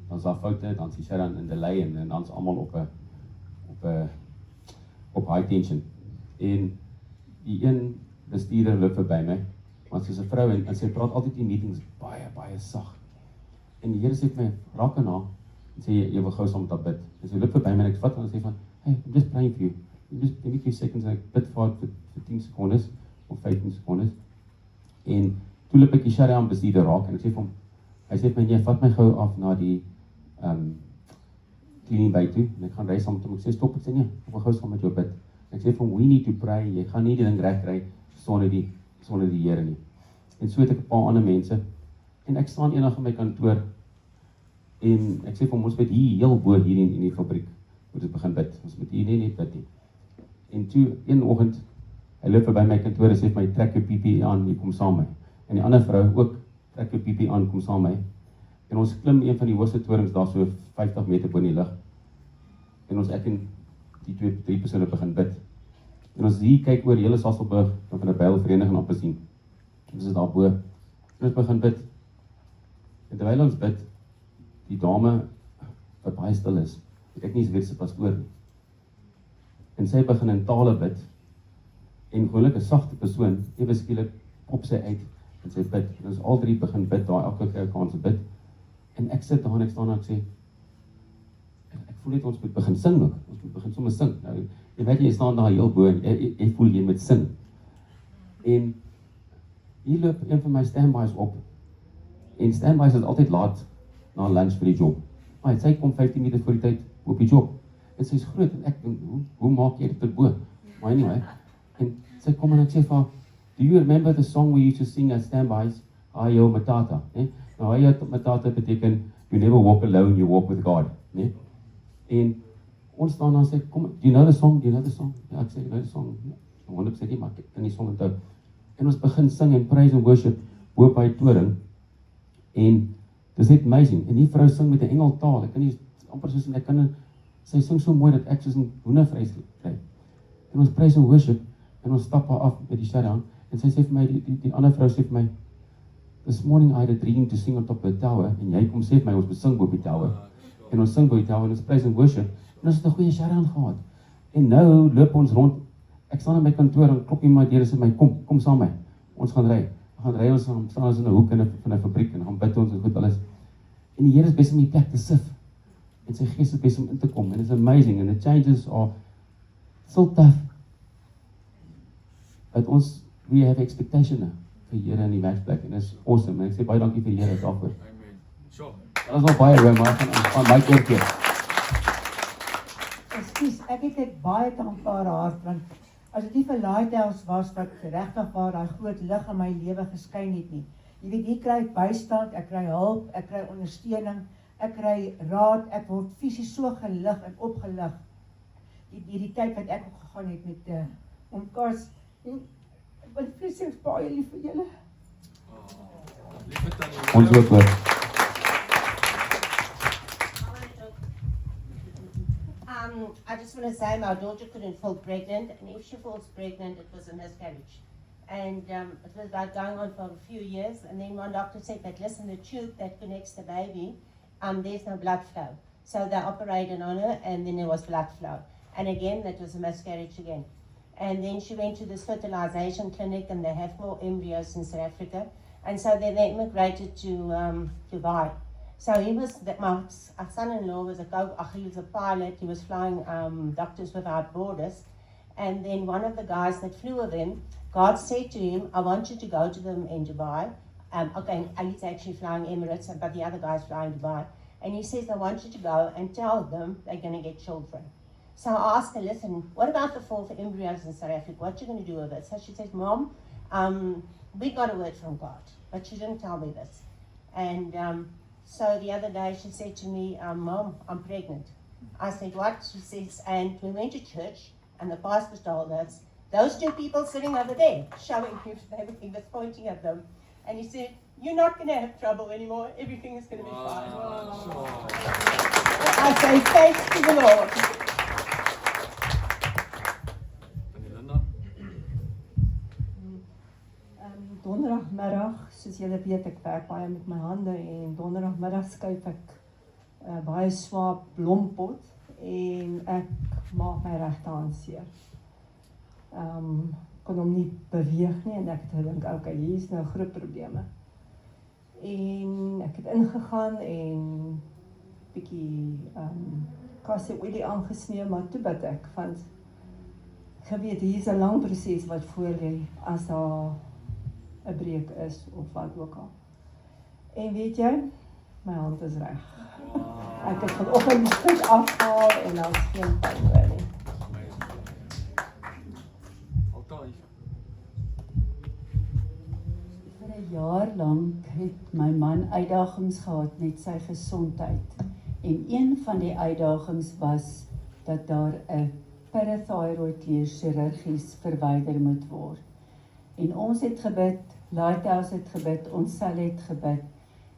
dan is daar foute, dan is die shutdown in delay en dan is almal op high tension. En die een bestuurder loop verby my, want sy's 'n vrou en sy praat altyd in meetings baie sag. En die Here sê vir my, raak aan haar en sê jy wil gou saam met haar bid. En sy loop verby my en ek vat haar en sê van, hey, I'm just praying for you. Just give me a few seconds en ek bid vir haar vir 10 sekondes of 15 sekondes. En toe loop ek die shutdown bestuurder raak en ek sê vir hom, hy sê vir my, nee, vat my gou af na die kliniek by toe en ek gaan ry saam met hom. Ek sê stop, ek sê nee, ek wil gou saam met jou bid. Ek sê vir hom, we need to pray, jy gaan nie die ding reg kry sonder die Here nie. En so het ek 'n paar ander mense en ek staan eendag in my kantoor en ek sê vir hom, ons moet hier heel bo hier in die fabriek moet ons begin bid. Ons moet hier nie bid nie. En toe een oggend hy loop verby my kantoor en sê vir my, trek jou PPE aan, jy kom saam met my. En die ander vrou ook trek jou PPE aan, kom saam met my. En ons klim een van die hoogste torings daar so 50 meter bo in die lug. En ek en die 2-3 persone begin bid. En ons hier kyk oor hele Sasolburg van 'n Bybelvereniging op gesien. Ons is daar bo. En ons begin bid. En terwyl ons bid, die dame wat baie stil is, ek nie eens weet sy pastoor nie. En sy begin in tale bid. En gewoonlik 'n sagte persoon, ewe skielik op sy uit en sy bid. En ons al drie begin bid, daai elke keer kan ons bid. En ek sit daar en ek staan en ek sê, ek voel net ons moet begin sing ook. Ons moet begin sommer sing. Nou, jy weet jy staan daar heel bo en jy voel jy moet sing. En hier loop een van my standbys op. En standbys is altyd laat na lunch vir die job. Maar sy kom 15 minute voor die tyd op die job. En sy is groot en ek dink, hoe maak jy dit tot bo? Maar anyway, en sy kom en ek sê vir haar, do you remember the song we used to sing at standbys? Ayo Matata. Nou Ayo Matata beteken, you never walk alone, you walk with God. En ons staan dan sê, kom, do you know the song? Do you know the song? Ja, ek sê, you know the song. 100% nie, maar ek kan die song onthou. En ons begin sing en praise and worship bo by die toring. En dis net amazing. En die vrou sing met 'n Engeltaal. Ek kan nie amper soos ek kan sy sing so mooi dat ek soos 'n hoendervleis kry. En ons praise and worship en ons stap haar af by die shutdown en sy sê vir my die ander vrou sê vir my, this morning I had a dream to sing on top of the tower en jy kom sê vir my ons moet sing bo die tower. En ons sing by die tower en ons praise and worship. En ons het 'n goeie shutdown gehad. En nou loop ons rond. Ek staan in my kantoor en klop iemand deur en sê my, kom saam met my. Ons gaan ry. Ons staan ons in 'n hoek van 'n fabriek en gaan bid ons en goed alles. En die Here is besig om die plek te sif. En sy gees is besig om in te kom. And it's amazing and the changes are so tough. But we have expectation now vir Here in die werksplek en it's awesome. En ek sê baie dankie vir die Here daarvoor. Amen. Sure. Dat is al baie room, maar van my kant hier. Ekskuus, ek het net baie dankbare hart want as dit nie vir Lighthouse was wat regtig waar daai groot lig in my lewe geskyn het nie. Jy weet, hier kry ek bystand, ek kry hulp, ek kry ondersteuning, ek kry raad, ek word fisies so gelig en opgelig. Die tyd wat ek ook gegaan het met omkars en ek wil vreeslik baie lief vir julle. Lieve tannie. Ons ook hoor. same. Our daughter couldn't fall pregnant, and if she falls pregnant, it was a miscarriage. And it was like going on for a few years, and then one doctor said that, listen, the tube that connects the baby, there's no blood flow. So they operated on her, and then there was blood flow. And again, that was a miscarriage again. And then she went to this fertilization clinic, and they have more embryos in South Africa. And so then they immigrated to Dubai. So he was, my son-in-law was he was a pilot. He was flying Doctors Without Borders. And then one of the guys that flew with him, God said to him, I want you to go to them in Dubai. Okay, he's actually flying Emirates, but the other guy's flying Dubai. And he says, I want you to go and tell them they're going to get children. So I asked her, listen, what about the 4 embryos in South Africa? What are you going to do with it? So she says, Mom, we got a word from God, but she didn't tell me this. And so the other day she said to me, Mom, I'm pregnant. I said, what? She says, and we went to church, and the pastor told us, those 2 people sitting over there, showing him, he was pointing at them, and he said, you're not going to have trouble anymore, everything is going to be fine. I say, thanks to the Lord. Donderdagmiddag, soos julle weet, ek werk baie met my hande en donderdagmiddag skuif ek baie swaar blompot en ek maak my regterhand seer. Kon hom nie beweeg nie en ek het gedink, okay, hier is nou groot probleme. En ek het ingegaan en bietjie kassie olie aangesmeer, maar toe bid ek, want ek geweet, hier is 'n lang proses wat voor lê as daar 'n breek is of wat ook al. En weet jy, my hand is reg. Ek het vanoggend die stuk afgehaal en dan geen pyn meer nie. Vir 'n jaar lank het my man uitdagings gehad met sy gesondheid. En een van die uitdagings was dat daar 'n parathyroidklier chirurgies verwyder moet word. En ons het gebid, Lighthouse het gebid, ons sel het gebid.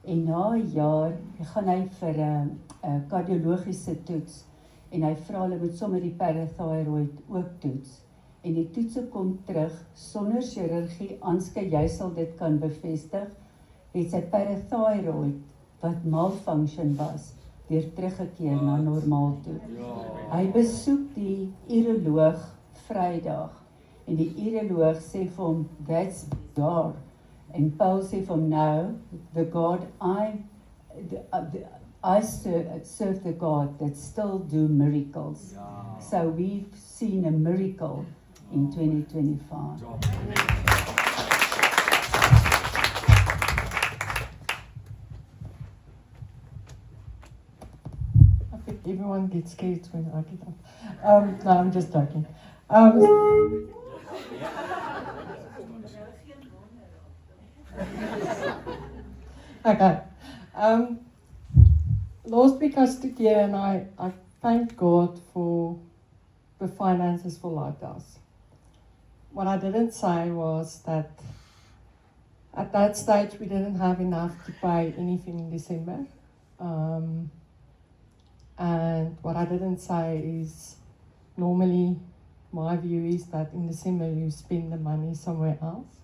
En na 'n jaar gaan hy vir 'n kardiologiese toets en hy vra hulle moet sommer die parathyroid ook toets. En die toetse kom terug sonder chirurgie, Anske, jy sal dit kan bevestig, het sy parathyroid wat malfunction was, weer teruggekeer na normaal toe. Hy besoek die uroloog Vrydag. En die uroloog sê vir hom, that's God. En Paul sê vir hom, no, the God I serve the God that still do miracles. So we've seen a miracle in 2025. I think everyone gets scared when I get up. No, I'm just joking. Okay. Last week I stood here and I thanked God for the finances for Lighthouse. What I didn't say was that at that stage we didn't have enough to pay anything in December. And what I didn't say is normally my view is that in December you spend the money somewhere else.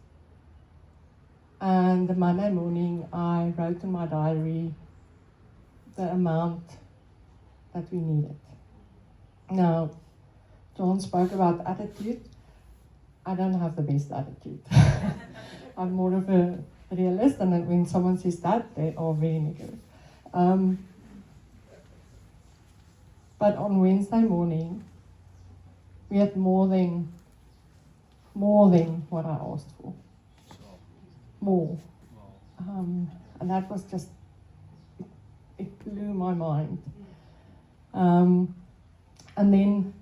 And the Monday morning I wrote in my diary the amount that we needed. Now, John spoke about attitude. I don't have the best attitude. I'm more of a realist, and when someone says that, they are very negative. But on Wednesday morning, we had more than what I asked for. More. And that was just, it blew my mind. And then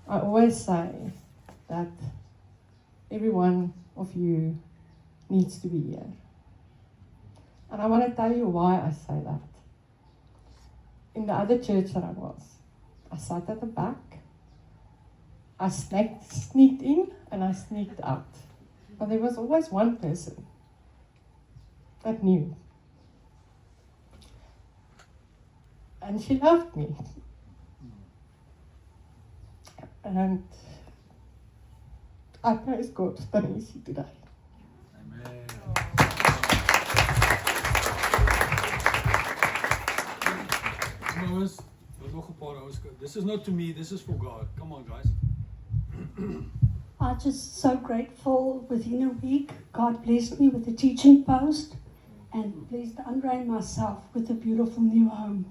I always say that every one of you needs to be here. And I want to tell you why I say that. In the other church that I sat at the back, I sneaked in and I sneaked out. But there was always one person that knew. And she loved me. And I praise God for Tanisi today. Moses, wat nog 'n paar ouens. This is not to me, this is for God. Come on, guys. I'm just so grateful. Within a week, God blessed me with a teaching post and blessed Andre and myself with a beautiful new home.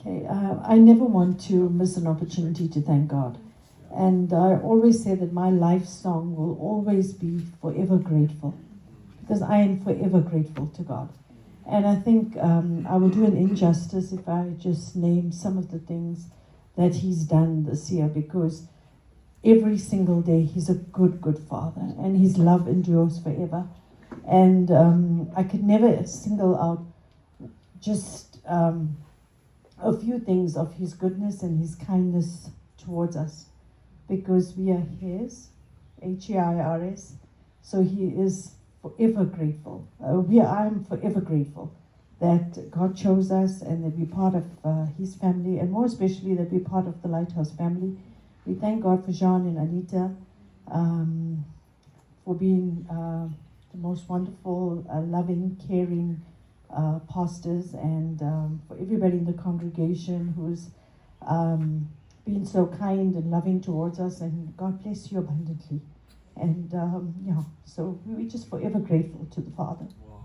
Okay, I never want to miss an opportunity to thank God. And I always say that my life song will always be forever grateful, because I am forever grateful to God. And I think I will do an injustice if I just name some of the things that He's done this year, because every single day He's a good, good Father, and His love endures forever. And I could never single out just a few things of His goodness and His kindness towards us, because we are His, H-E-I-R-S, so He is forever grateful. I'm forever grateful that God chose us and that we're part of His family, and more especially that we're part of the Lighthouse family. We thank God for Jean and Anita for being the most wonderful, loving, caring pastors, and for everybody in the congregation who's been so kind and loving towards us, and God bless you abundantly. And so we're just forever grateful to the Father. Wow.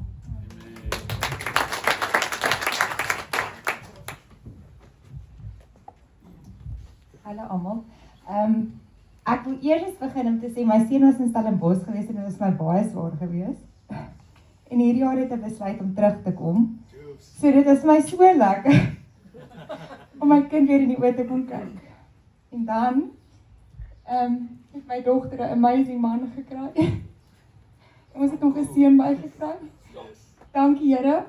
Hallo almal. Ek wil eers begin om te sê my seun was in Stellenbosch gewees en dit was my baie swaar gewees. En hierdie jaar het hy besluit om terug te kom. So dit is my so lekker om my kind weer in die oë te kon kyk. En dan het my dogter 'n amazing man gekry. En ons het hom geseën bygekry. Dankie Here.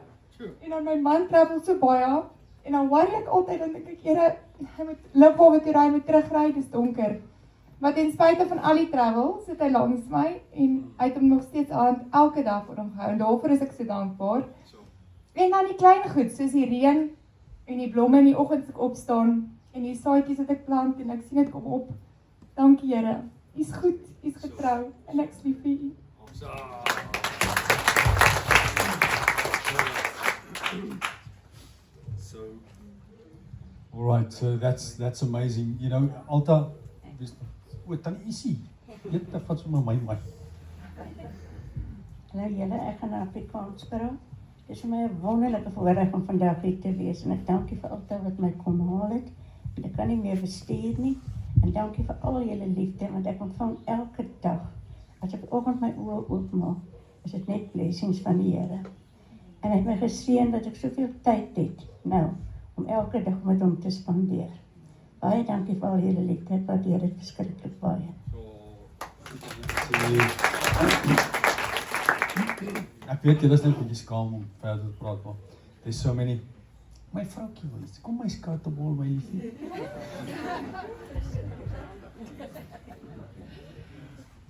En dan my man travel so baie en dan worry ek altyd dan dink ek Here, hy moet Lughawe toe ry, hy moet terugry, dis donker. Maar ten spyte van al die travel, sit hy langs my en hy het hom nog steeds aan elke dag vir hom gehou. En daarvoor is ek so dankbaar. En dan die klein goed, soos die reën en die blomme in die oggend as ek opstaan en die saadjies wat ek plant en ek sien dit kom op. Dankie Here. U's goed, u's getrou en ek's lief vir U. So, all right, so that's amazing. You know, Alta, tannie Isie, jy vat sommer my mic. Hallo julle, ek gaan Afrikaans praat. Dit is vir my 'n wonderlike voorreg om vandag hier te wees en ek dankie vir altyd wat my kom haal het. En ek kan nie meer bestuur nie. En dankie vir al julle liefde, want ek ontvang elke dag. As ek oggend my oë oopmaak, is dit net blessings van die Here. En hy het my geseën dat ek soveel tyd het nou om elke dag met hom te spandeer. Baie dankie vir al julle liefde, ek waardeer dit verskriklik baie. Ek weet julle is net 'n bietjie skaam om verder te praat, maar there's so many. My vroukie wil iets. Kom my skatebol, my liefie.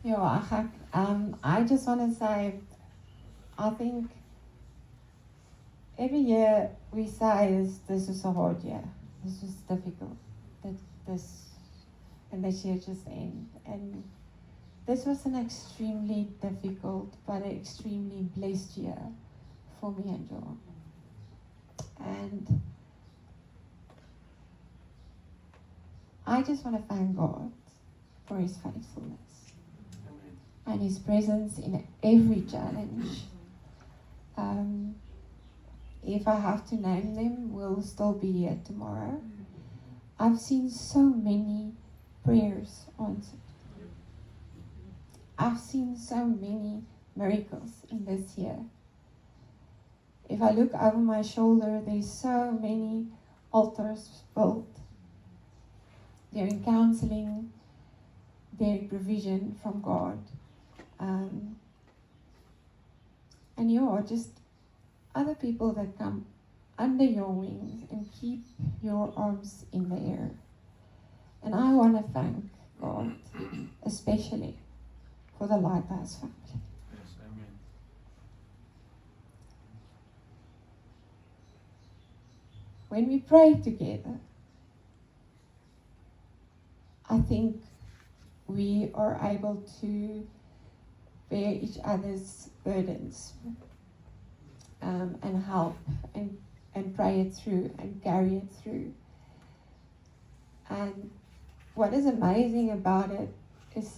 Yeah, I just want to say, I think every year we say this is a hard year. This was difficult. And this year just ended. And this was an extremely difficult but an extremely blessed year for me and John. And I just want to thank God for His faithfulness and His presence in every challenge. If I have to name them, we'll still be here tomorrow. I've seen so many prayers answered. I've seen so many miracles in this year. If I look over my shoulder, there's so many altars built. They're in counseling, they're in provision from God. And you are just other people that come under your wings and keep your arms in the air. And I want to thank God, especially for the Lighthouse family. Yes, amen. when we pray together, I think we are able to bear each other's burdens and help and pray it through and carry it through. And what is amazing about it is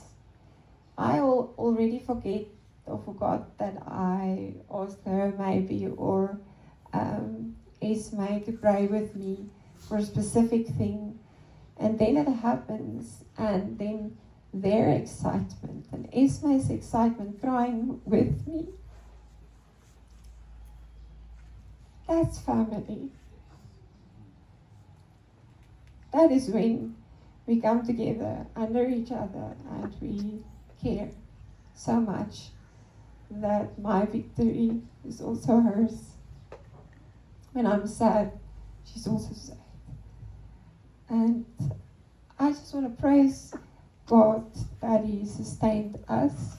I already forgot that I asked her maybe or Esme to pray with me for a specific thing, and then it happens, and then their excitement and Esme's excitement crying with me. That's family. That is when we come together under each other and we care so much that my victory is also hers. When I'm sad, she's also sad. And I just want to praise God that He sustained us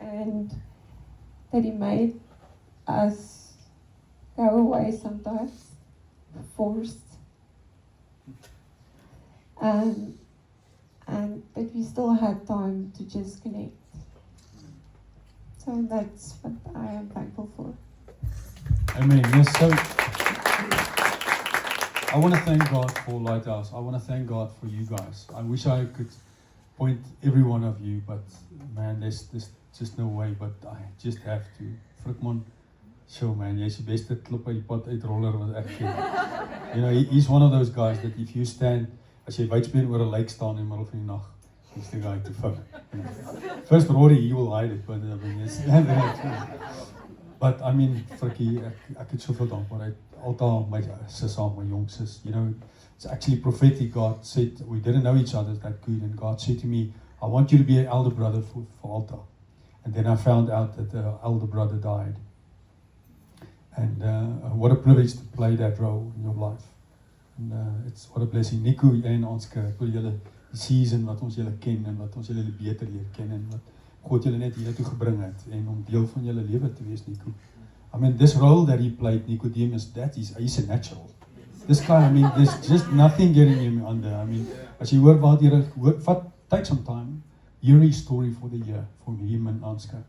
and that He made us go away sometimes, forced, and that we still had time to just connect. So that's what I am thankful for. Amen. Yes, so I want to thank God for Lighthouse. I want to thank God for you guys. I wish I could point every one of you, but man, there's just no way, but I just have to. Frikman, show man, jy's die beste klip uit die pad uitroller wat ek ken. You know, he's one of those guys that if you stand, as jy wydspeen oor 'n lijk staan in die middel van die nag, he's the guy to fuck. You know. First Rory, he will hide it, but I mean, yes. But I mean, Frikkie, ek het soveel dankbaarheid. Altyd my sis saam, my jong sis. You know, it's actually prophetic. God said, we didn't know each other that good, and God said to me, I want you to be an elder brother for Alta. And then I found out that the elder brother died. And what a privilege to play that role in your life. And it's what a blessing. Nico, jy en Anske, ek wil julle die season wat ons julle ken en wat ons julle beter leer ken en wat God julle net hier toe gebring het en om deel van julle lewe te wees, Nico. I mean, this role that he played, Nicodemus, he's a natural. This guy, I mean, there's just nothing getting him under. I mean, as jy hoor wat hier take some time, hear his story for the year, from him and Anska.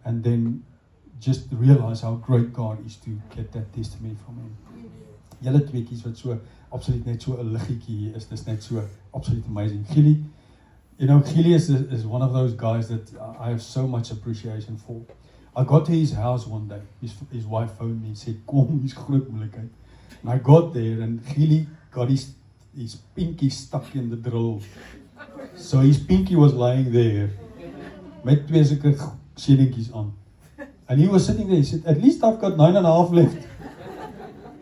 And then just realize how great God is to get that testimony from him. Julle tweekies wat so absoluut net so 'n liggetjie is, dis net so absolute amazing. Gilly, you know, Gilly is one of those guys that I have so much appreciation for. I got to his house one day. His wife phoned me and said, "Kom, hier's groot moeilikheid." And I got there and Gilly got his pinky stuck in the drill. So his pinky was lying there met twee sulke seelingkies aan. And he was sitting there, he said, "At least I've got 9.5 left."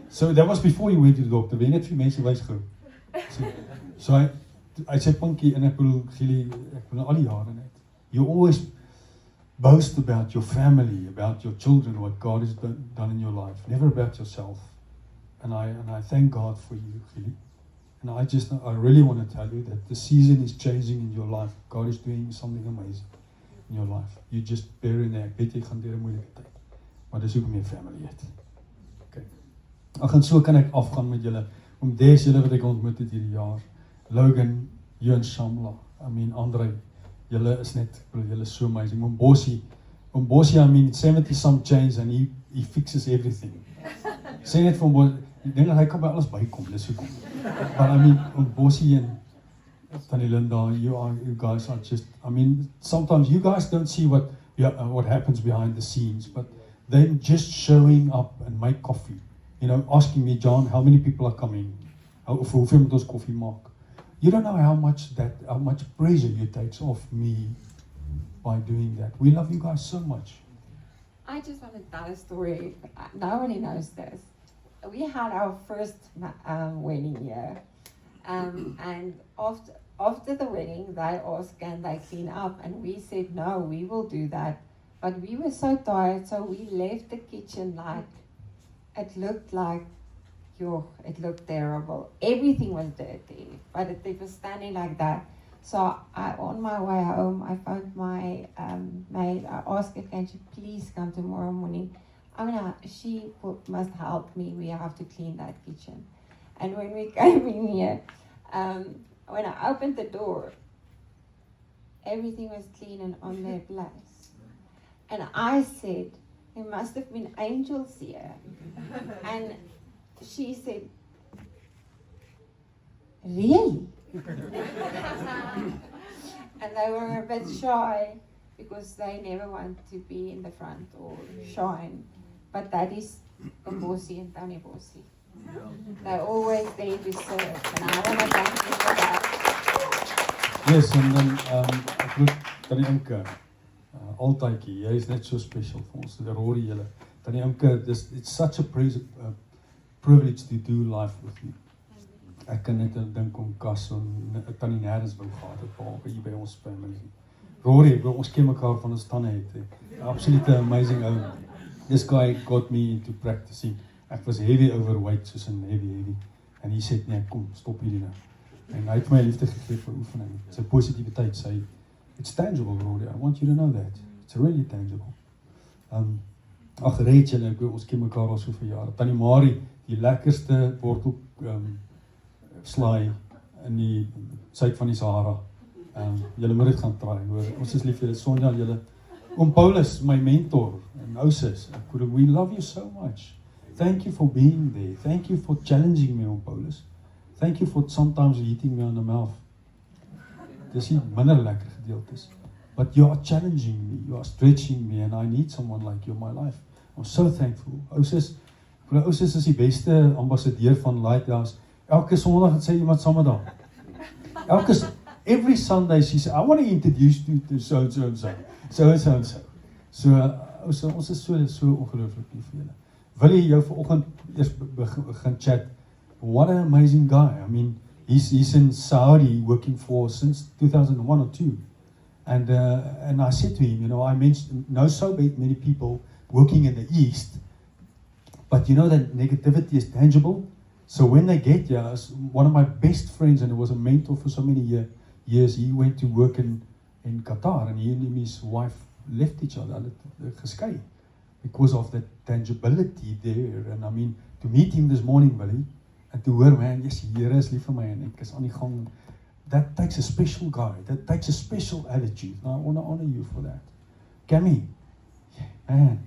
So that was before he went to the doctor. Weet net vir mense wys gou. So I said, "Pinky," en ek bedoel Gilly, ek bedoel al die jare net. You always boast about your family, about your children, what God has done in your life, never about yourself. And I thank God for you, Gilly. And I really want to tell you that the season is changing in your life. God is doing something amazing in your life. You just bear in there. Ek weet jy gaan deur 'n moeilike tyd. Maar dis hoekom jy family het. Okay. So kan ek afgaan met julle. Om des julle wat ek ontmoet het hierdie jaar. Logan, you and Shamla. I mean, Andre, julle is net, julle is so amazing. Mbossi, I mean, 70 some chains and he fixes everything. Sê net vir hom, ek dink dat hy kan by alles bykom, dis hoekom. But I mean, Mbossi and Tannie Linda, you guys are just, I mean, sometimes you guys don't see what happens behind the scenes, but then just showing up and make coffee, you know, asking me, "John, how many people are coming? Hoeveel moet ons koffie maak?" You don't know how much pressure you takes off me by doing that. We love you guys so much. I just want to tell a story. Nobody knows this. We had our first wedding year, and after the wedding, they asked, "Can they clean up?" And we said, "No, we will do that." But we were so tired, so we left the kitchen like it looked terrible. Everything was dirty, but it was standing like that. So on my way home, I phoned my maid. I asked her, "Can she please come tomorrow morning? must help me. We have to clean that kitchen. And when we came in here, when I opened the door, everything was clean and on their place. And I said, there must have been angels here. And she said, really? And they were a bit shy because they never want to be in the front or shine. But that is Mbosi and Tony Bosi. They're always there to serve. And I want to thank you for that. Yes, en dan ek moet Tannie Imke altydjie, jy is net so special vir ons. Die Rory julle. Tannie Imke, it's such a privilege to do life with you. Ek kan net dink om Kas en Tannie Nerdens wou gehad het behalwe hier by ons family. Rory, bro, ons ken mekaar van ons tande het. Absolute amazing ou. This guy got me into practicing. Ek was heavy overweight, soos in heavy. En hy sê, nee, kom, stop hierdie nou. En hy het my liefde gegee vir oefening. Sy positiwiteit, sy, it's tangible, Rory. I want you to know that. It's really tangible. Ag, Rachel, ons ken mekaar al soveel jare. Tannie Marie, die lekkerste wortel slaai in die suid van die Sahara. Julle moet dit gaan try, hoor. Ons is lief vir julle. Sonja, julle. Oom Paulus, my mentor, en Ousis, we love you so much. Thank you for being there. Thank you for challenging me, Oom Paulus. Thank you for sometimes hitting me on the mouth. Dis nie minder lekker gedeeltes. But you are challenging me, you are stretching me, and I need someone like you in my life. I'm so thankful. Ousis is die beste ambassadeur van Lighthouse. Elke Sondag het sy iemand saam met haar. Every Sunday she said, I want to introduce you to so and so and so. So and so and so. So ons is so ongelooflik lief vir julle. Wil jy jou vanoggend eers begin chat? What an amazing guy. I mean, he's in Saudi working for since 2001 or 2. And I said to him, you know, I know so many people working in the East, but you know that negativity is tangible. So when they get here, one of my best friends, and he was a mentor for so many years, he went to work in Qatar, and he and his wife left each other, geskei, because of the tangibility there. And I mean, to meet him this morning, Billy, and to hoor, man, yes, die Here is lief vir my, en ek is aan die gang. That takes a special guy, that takes a special attitude. And I want to honor you for that. Cammy, man,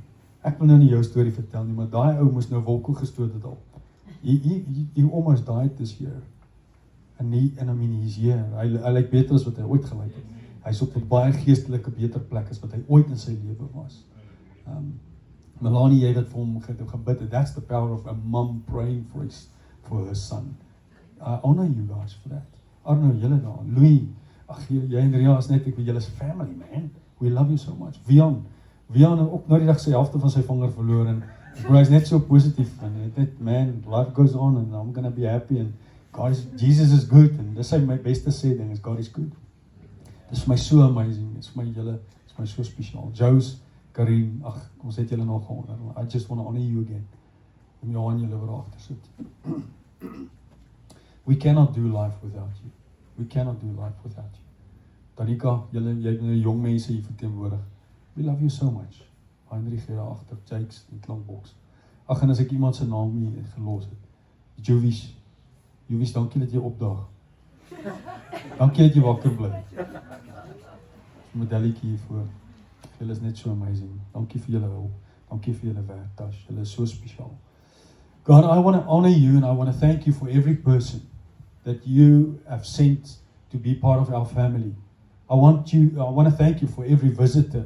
ek wil nou nie jou storie vertel nie, maar daai ou moes nou wolkel gestoot het al. He almost died this year. And I mean, he's here. Hy lyk beter as wat hy ooit gelyk het. Hy's op 'n baie geestelike beter plek as wat hy ooit in sy lewe was. Melanie, jy het vir hom gebid. That's the power of a mom praying for her son. I honor you guys for that. Arno, julle daar. Louis, ag jy en Ria is net, ek weet julle is family, man. We love you so much. Vian het ook nou die dag sy helfte van sy vinger verloor en bro, hy's net so positief en net, man, life goes on and I'm gonna be happy and Jesus is good and dis my beste sê ding is God is good. Dis vir my so amazing. Dis vir my julle, dis my so spesiaal. Jose, Karim, ag, ons het julle nog gehoor. I just want to honor you again. Om jou aan julle weer agter sit. We cannot do life without you. We cannot do life without you. Tanika, jy nou jong mense hier verteenwoordig. We love you so much. Heinrich hier agter, Jakes, die klankboks. Ag, en as ek iemand se naam hier gelos het. Jovies, dankie dat jy opdaag. Dankie dat jy wakker bly. Modelletjie hiervoor. Julle is net so amazing. Dankie vir julle hulp. Dankie vir julle werk, Tash. Julle is so spesiaal. God, I want to honor you and I want to thank you for every person that you have sent to be part of our family. I want to thank you for every visitor.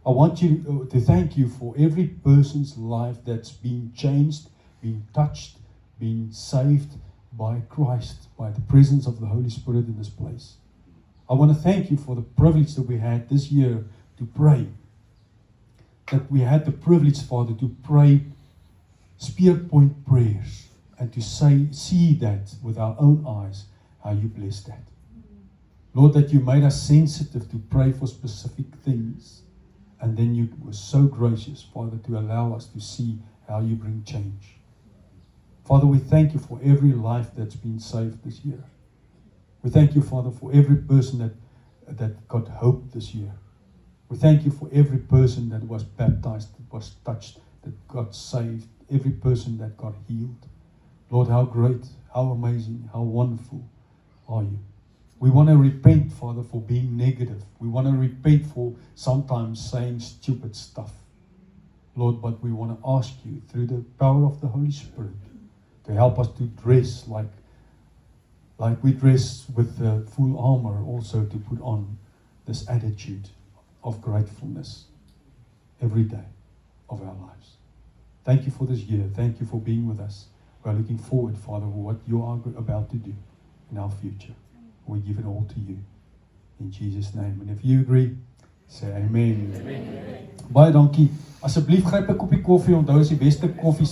I want you to thank you for every person's life that's been changed, been touched, been saved by Christ, by the presence of the Holy Spirit in this place. I want to thank you for the privilege that we had this year to pray. That we had the privilege, Father, to pray spear point prayers and to see that with our own eyes, how you bless that. Lord, that you made us sensitive to pray for specific things. And then you were so gracious, Father, to allow us to see how you bring change. Father, we thank you for every life that's been saved this year. We thank you, Father, for every person that got hope this year. We thank you for every person that was baptized, that was touched that got saved, every person that got healed. Lord, how great, how amazing, how wonderful are you. We want to repent, Father, for being negative. We want to repent for sometimes saying stupid stuff. Lord, but we want to ask you, through the power of the Holy Spirit, to help us to dress like we dress with the full armor, also to put on this attitude of gratefulness every day of our lives. Thank you for this year. Thank you for being with us. We are looking forward, Father, for what you are about to do in our future. We give it all to you. In Jesus' name. And if you agree, say amen. Amen. Baie dankie. Asseblief gryp 'n koppie koffie. Onthou is die beste koffie